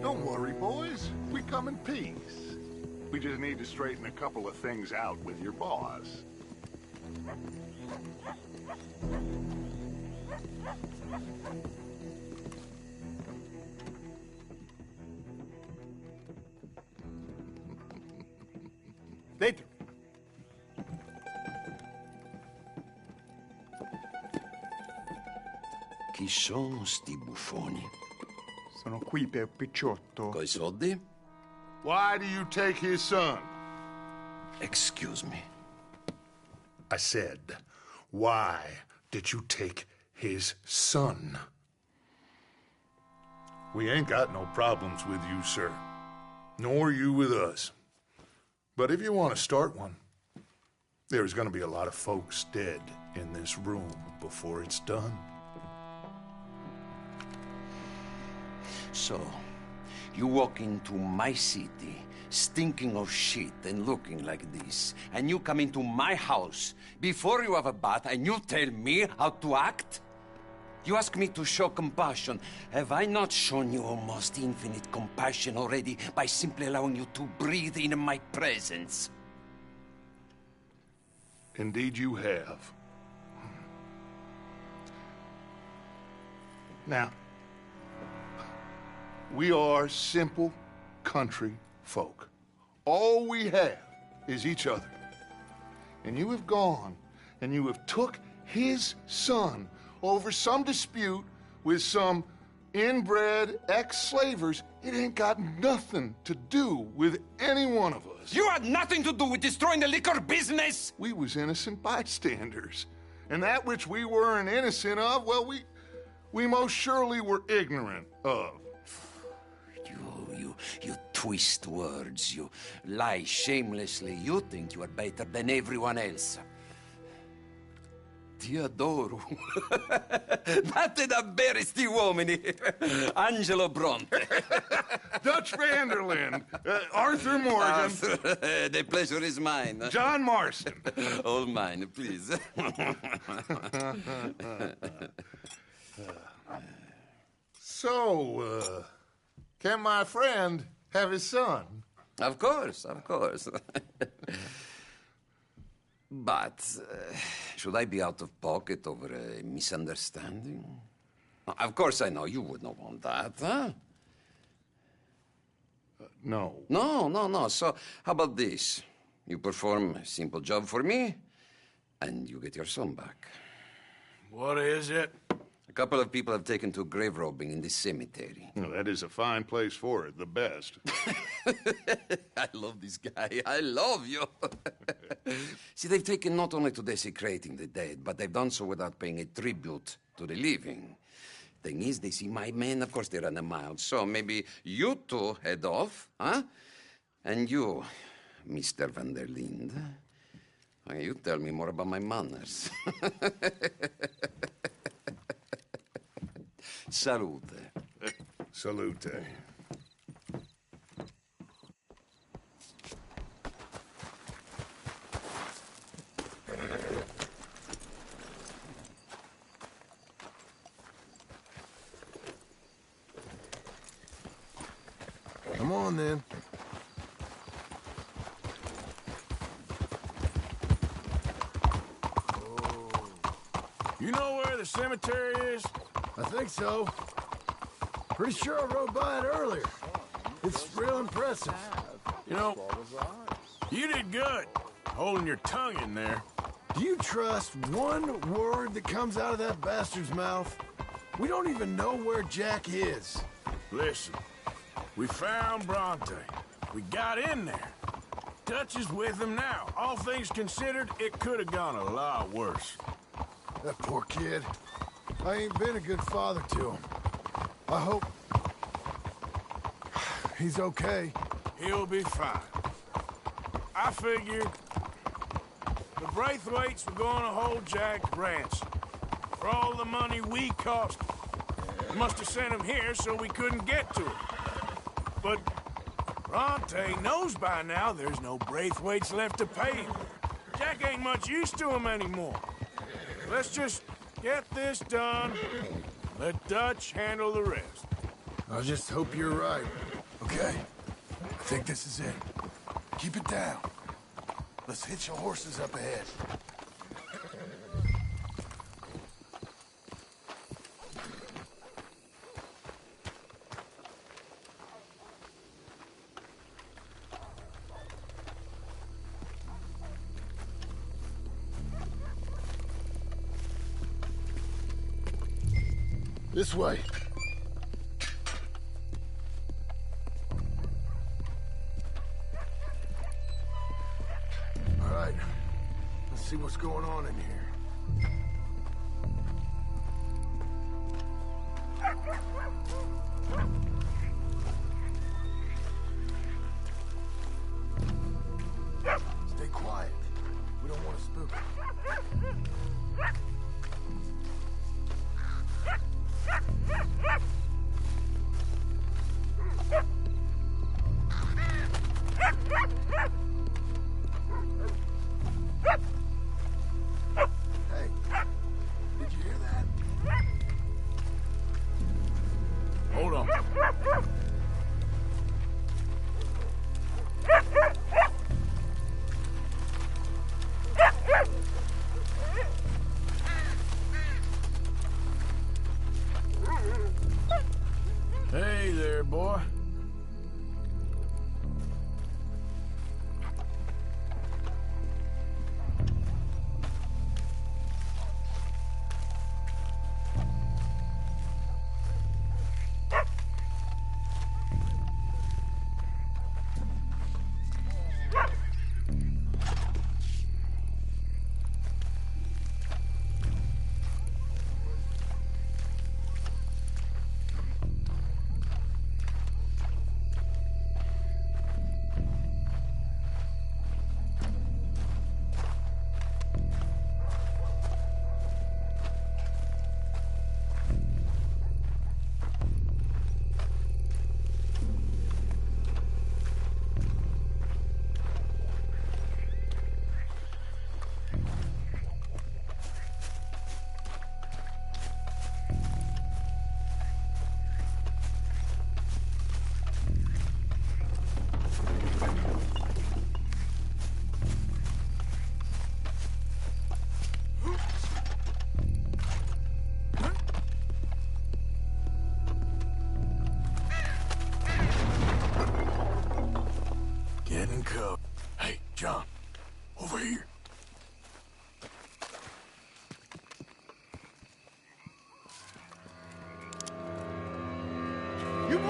Don't worry, boys. We come in peace. We just need to straighten a couple of things out with your boss.
Dentro.
Chi sono sti buffoni?
Sono qui per Picciotto.
Coi soldi?
Why do you take his son?
Excuse me.
I said, why did you take his son? We ain't got no problems with you, sir. Nor you with us. But if you want to start one, there's gonna be a lot of folks dead in this room before it's done.
So, you walk into my city, stinking of shit and looking like this, and you come into my house before you have a bath and you tell me how to act? You ask me to show compassion. Have I not shown you almost infinite compassion already by simply allowing you to breathe in my presence?
Indeed you have. Now, we are simple country folk. All we have is each other. And you have gone and you have took his son over some dispute with some inbred ex-slavers. It ain't got nothing to do with any one of us.
You had nothing to do with destroying the liquor business!
We was innocent bystanders. And that which we weren't innocent of, well, we most surely were ignorant of.
You twist words, you lie shamelessly, you think you are better than everyone else. Ti adoro. Date davvero sti uomini. Angelo Bronte.
Dutch Vanderland. Arthur Morgan.
Arthur, the pleasure is mine.
John Marston.
All mine, please.
So, can my friend have his son?
Of course, of course. But, should I be out of pocket over a misunderstanding? Of course I know you would not want that, huh?
No.
No. So, how about this? You perform a simple job for me, and you get your son back.
What is it?
A couple of people have taken to grave robbing in this cemetery.
Well, that is a fine place for it, the best.
I love this guy. I love you. See, they've taken not only to desecrating the dead, but they've done so without paying a tribute to the living. Thing is, they see my men, of course they run a mile. So maybe you two head off, huh? And you, Mr. Van der Linde, you tell me more about my manners. Salute.
Salute.
Come on, then.
You know where the cemetery is?
I think so. Pretty sure I rode by it earlier. It's real impressive.
You know, you did good, holding your tongue in there.
Do you trust one word that comes out of that bastard's mouth? We don't even know where Jack is.
Listen, we found Bronte. We got in there. Dutch is with him now. All things considered, it could have gone a lot worse.
That poor kid. I ain't been a good father to him. I hope he's okay.
He'll be fine. I figured the Braithwaites were going to hold Jack ransom for all the money we cost him. They must have sent him here so we couldn't get to him. But Bronte knows by now there's no Braithwaites left to pay him. Jack ain't much use to him anymore. Let's just get this done. Let Dutch handle the rest.
I just hope you're right. Okay, I think this is it. Keep it down. Let's hitch your horses up ahead. This way. All right. Let's see what's going on in here. Stay quiet. We don't want to spook. Hey, did you hear that?
Hold on. Hey there, boy.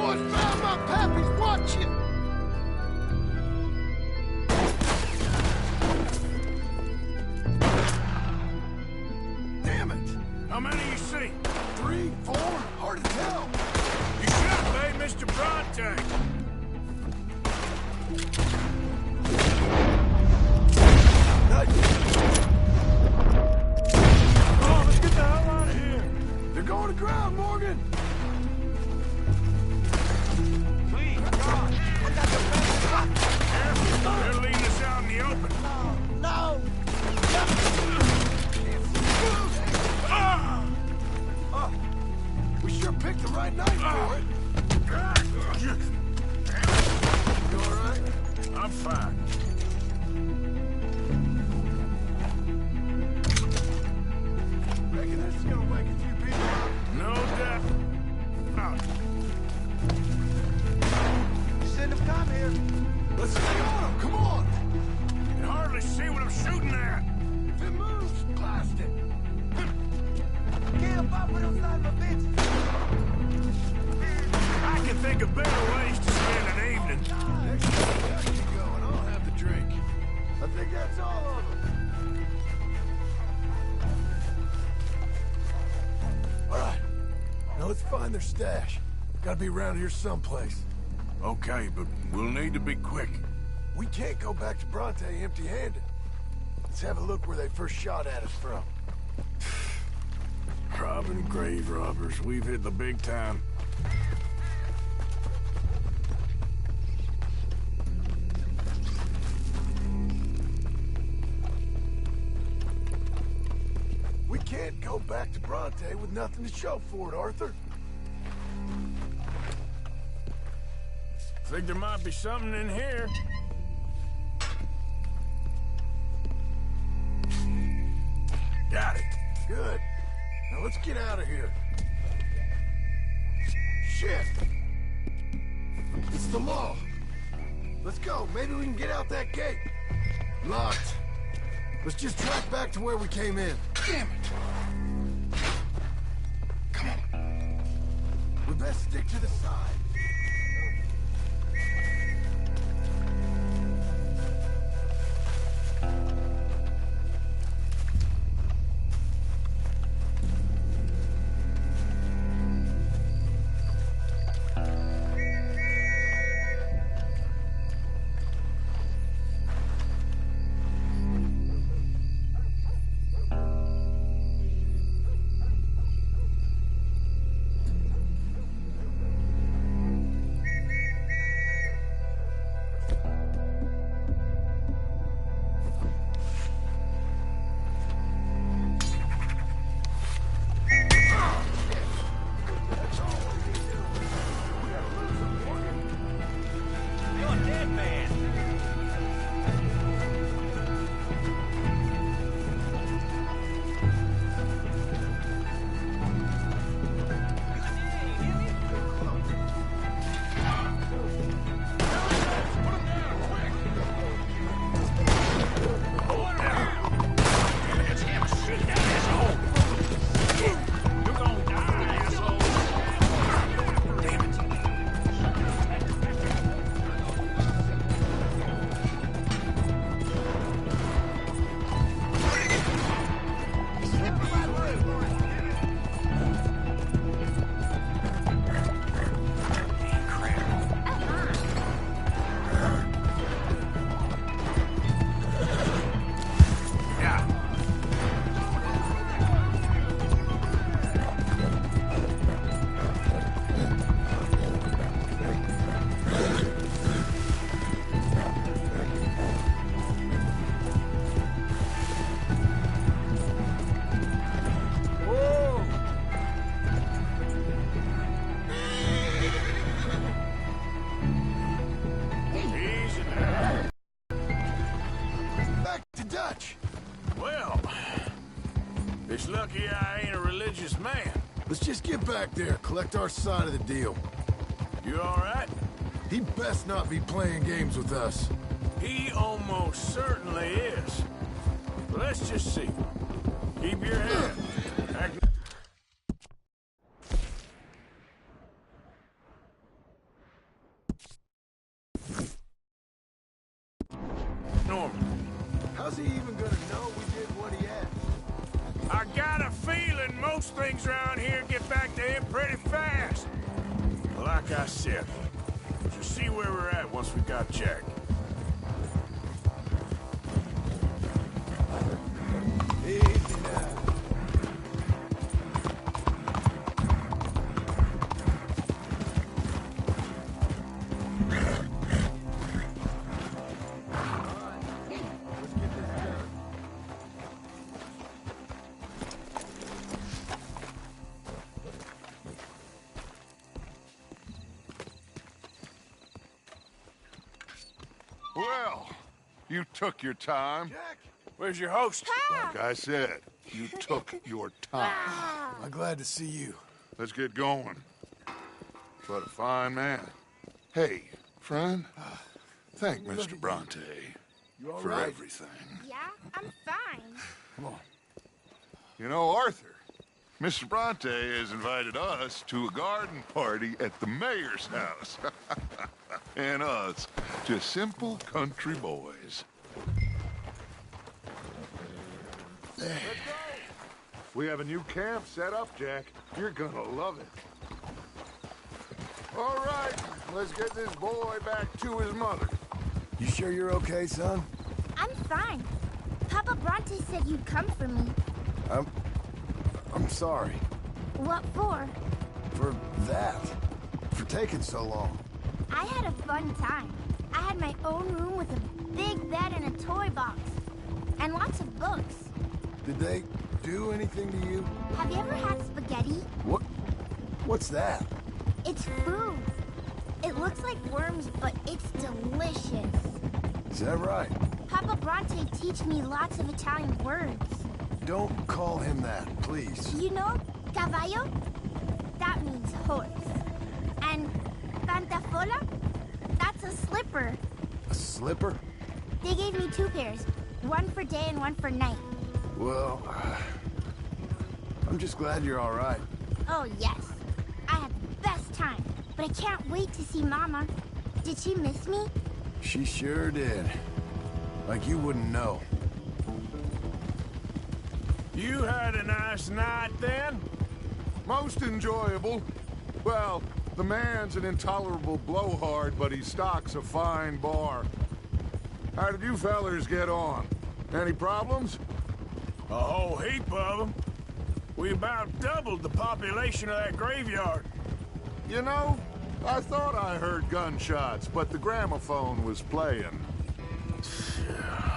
boys found my pappy's watching! Damn it!
How many you see?
3, 4? Hard to tell.
You shot, babe, Mr. Bronte.
Oh, let's get the hell out of here! They're going to ground, Morgan!
Please, God. Careful, they're leading us out in the open.
No! We sure picked the right night for it. You all right?
I'm fine.
Reckon this is gonna wake a few people up?
No doubt.
You shouldn't have come here. Let's stay on them, come on!
You can hardly see what I'm shooting at.
If it moves, blast it! Get up with those son of a bitch!
I can think of better ways to spend an evening.
Next time you go and I'll have the drink. I think that's all of them. All right. Now let's find their stash. Gotta be around here someplace.
Okay, but we'll need to be quick.
We can't go back to Bronte empty-handed. Let's have a look where they first shot at us from.
Robbing grave robbers. We've hit the big time.
We can't go back to Bronte with nothing to show for it, Arthur.
Think there might be something in here.
Got it. Good. Now let's get out of here. Shit! It's the law. Let's go. Maybe we can get out that gate. Locked. Let's just track back to where we came in. Damn it! Come on. We best stick to the side.
It's lucky I ain't a religious man.
Let's just get back there, collect our side of the deal.
You all right?
He best not be playing games with us.
He almost certainly is. But let's just see. Keep your head. Most things around here get back to him pretty fast. Like I said, you'll see where we're at once we got Jack.
Easy now.
Well, you took your time.
Jack, where's your host?
Like I said, you took your time.
I'm glad to see you.
Let's get going. What a fine man. Hey, friend, thank Mr. Bronte
You all
for
right?
everything.
Yeah, I'm fine.
Come on.
You know, Arthur, Mr. Bronte has invited us to a garden party at the mayor's house. And us, just simple country boys. We have a new camp set up, Jack. You're gonna love it. All right, let's get this boy back to his mother.
You sure you're okay, son?
I'm fine. Papa Bronte said you'd come for me.
I'm sorry.
What for?
For that. For taking so long.
I had a fun time. I had my own room with a big bed and a toy box. And lots of books.
Did they do anything to you?
Have you ever had spaghetti?
What's that?
It's food. It looks like worms, but it's delicious.
Is that right?
Papa Bronte teach me lots of Italian words.
Don't call him that, please.
You know, caballo? That means horse. And pantafola? That's a slipper.
A slipper?
They gave me 2 pairs. One for day and one for night.
Well, I'm just glad you're all right.
Oh, yes. I had the best time. But I can't wait to see Mama. Did she miss me?
She sure did. Like you wouldn't know.
You had a nice night then?
Most enjoyable. Well, the man's an intolerable blowhard, but he stocks a fine bar. How did you fellers get on? Any problems?
A whole heap of them. We about doubled the population of that graveyard.
You know, I thought I heard gunshots, but the gramophone was playing.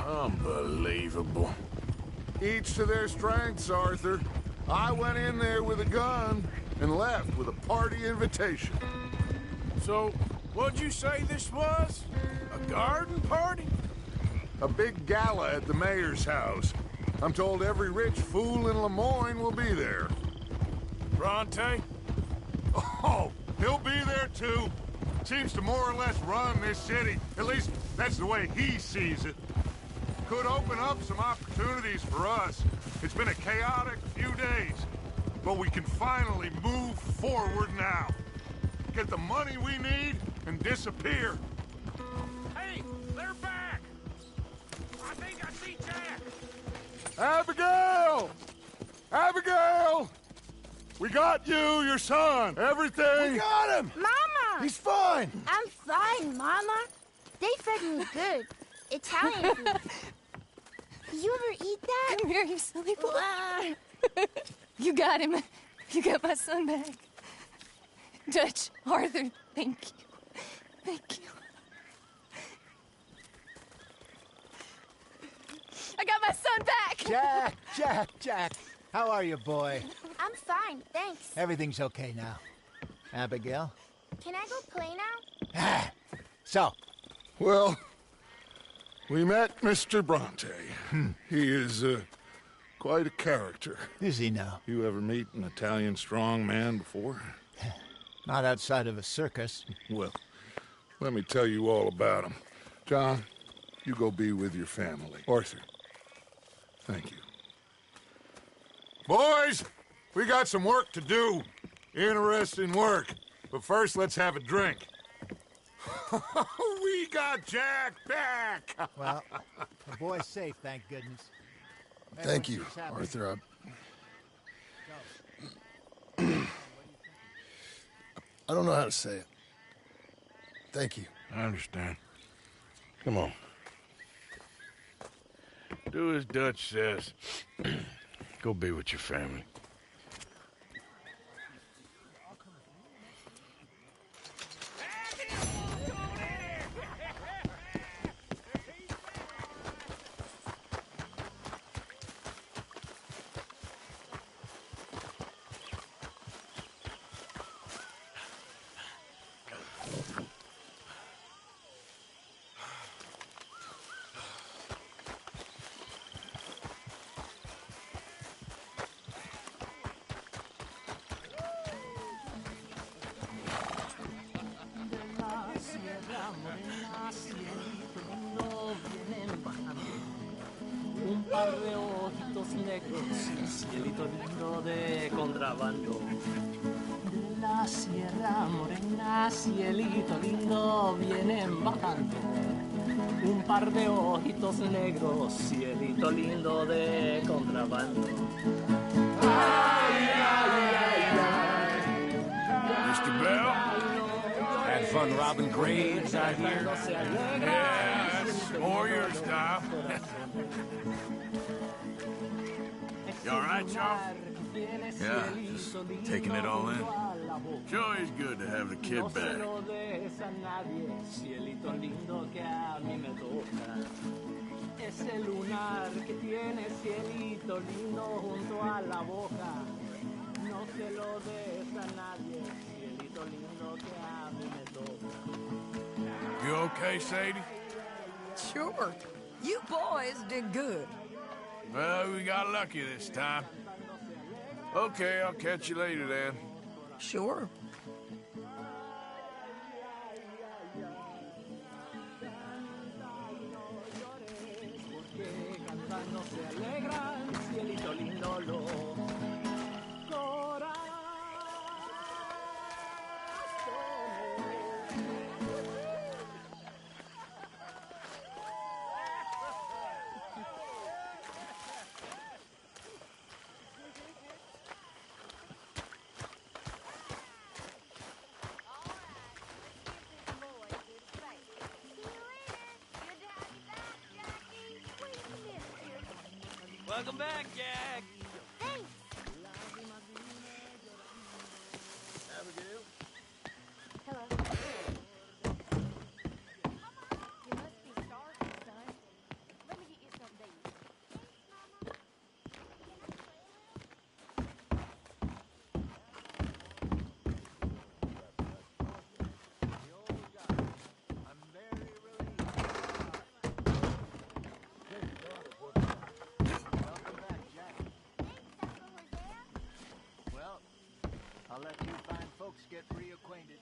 Unbelievable.
Each to their strengths, Arthur. I went in there with a gun and left with a party invitation.
So, what'd you say this was? A garden party?
A big gala at the mayor's house. I'm told every rich fool in Lemoyne will be there.
Bronte?
Oh, he'll be there too. Seems to more or less run this city. At least, that's the way he sees it. Could open up some opportunities for us. It's been a chaotic few days, but we can finally move forward now. Get the money we need and disappear.
Hey, they're back! I think I see Jack!
Abigail! Abigail! We got you, your son, everything.
We got him!
Mama!
He's fine!
I'm fine, Mama. They fed me good. Italian food. Did you ever eat that?
Come here, you silly boy. You got him. You got my son back. Dutch, Arthur, thank you. Thank you. I got my son back!
Jack. How are you, boy?
I'm fine, thanks.
Everything's okay now. Abigail?
Can I go play now?
So?
Well, we met Mr. Bronte. He is quite a character.
Is he now?
You ever meet an Italian strong man before?
Not outside of a circus.
Well, let me tell you all about him. John, you go be with your family. Arthur, thank you. Boys, we got some work to do. Interesting work. But first, let's have a drink. We got Jack back!
Well, the boy's safe, thank goodness.
Thank you, Arthur. I don't know how to say it. Thank you.
I understand. Come on. Do as Dutch says. Go be with your family.
Un par de ojitos negros, cielito lindo de contrabando. De la sierra morena, cielito lindo, vienen bajando. Un par de ojitos negros, cielito lindo de contrabando. Ay, ay, ay, ay.
Mr. Bell?
Had fun robbing graves, I hear.
Yeah, that's more your style. You all right, Charles?
Yeah, just taking it all in.
Sure is good to have the kid back.
Ese lunar que tiene cielito lindo junto a la boca. No se lo des a nadie, cielito lindo que a mí me toca.
You okay, Sadie?
Sure. You boys did good.
Well, we got lucky this time. Okay, I'll catch you later then.
Sure.
Welcome back, Jack.
Thanks.
Abigail.
Hello. You must be starving, son. Let me get you something to eat.
Well, I'll let you fine folks get reacquainted.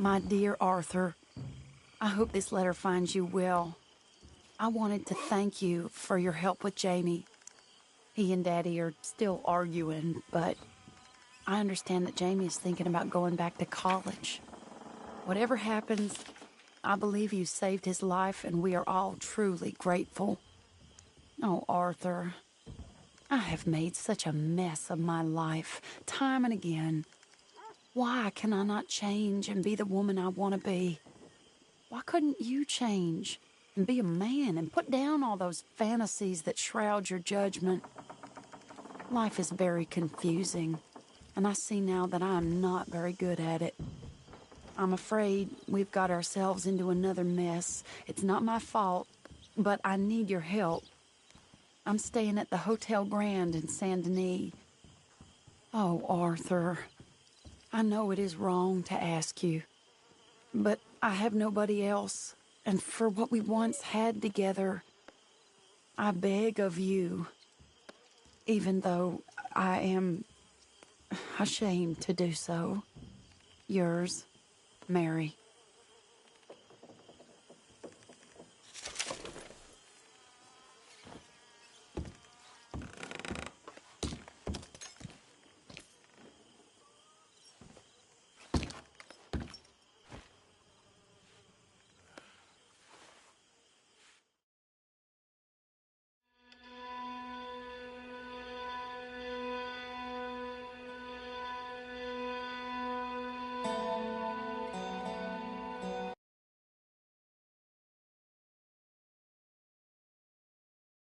My dear Arthur, I hope this letter finds you well. I wanted to thank you for your help with Jamie. He and Daddy are still arguing, but I understand that Jamie is thinking about going back to college. Whatever happens, I believe you saved his life, and we are all truly grateful. Oh, Arthur, I have made such a mess of my life, time and again. Why can I not change and be the woman I want to be? Why couldn't you change and be a man and put down all those fantasies that shroud your judgment? Life is very confusing, and I see now that I am not very good at it. I'm afraid we've got ourselves into another mess. It's not my fault, but I need your help. I'm staying at the Hotel Grand in Saint Denis. Oh, Arthur, I know it is wrong to ask you, but I have nobody else, and for what we once had together, I beg of you, even though I am ashamed to do so. Yours, Mary.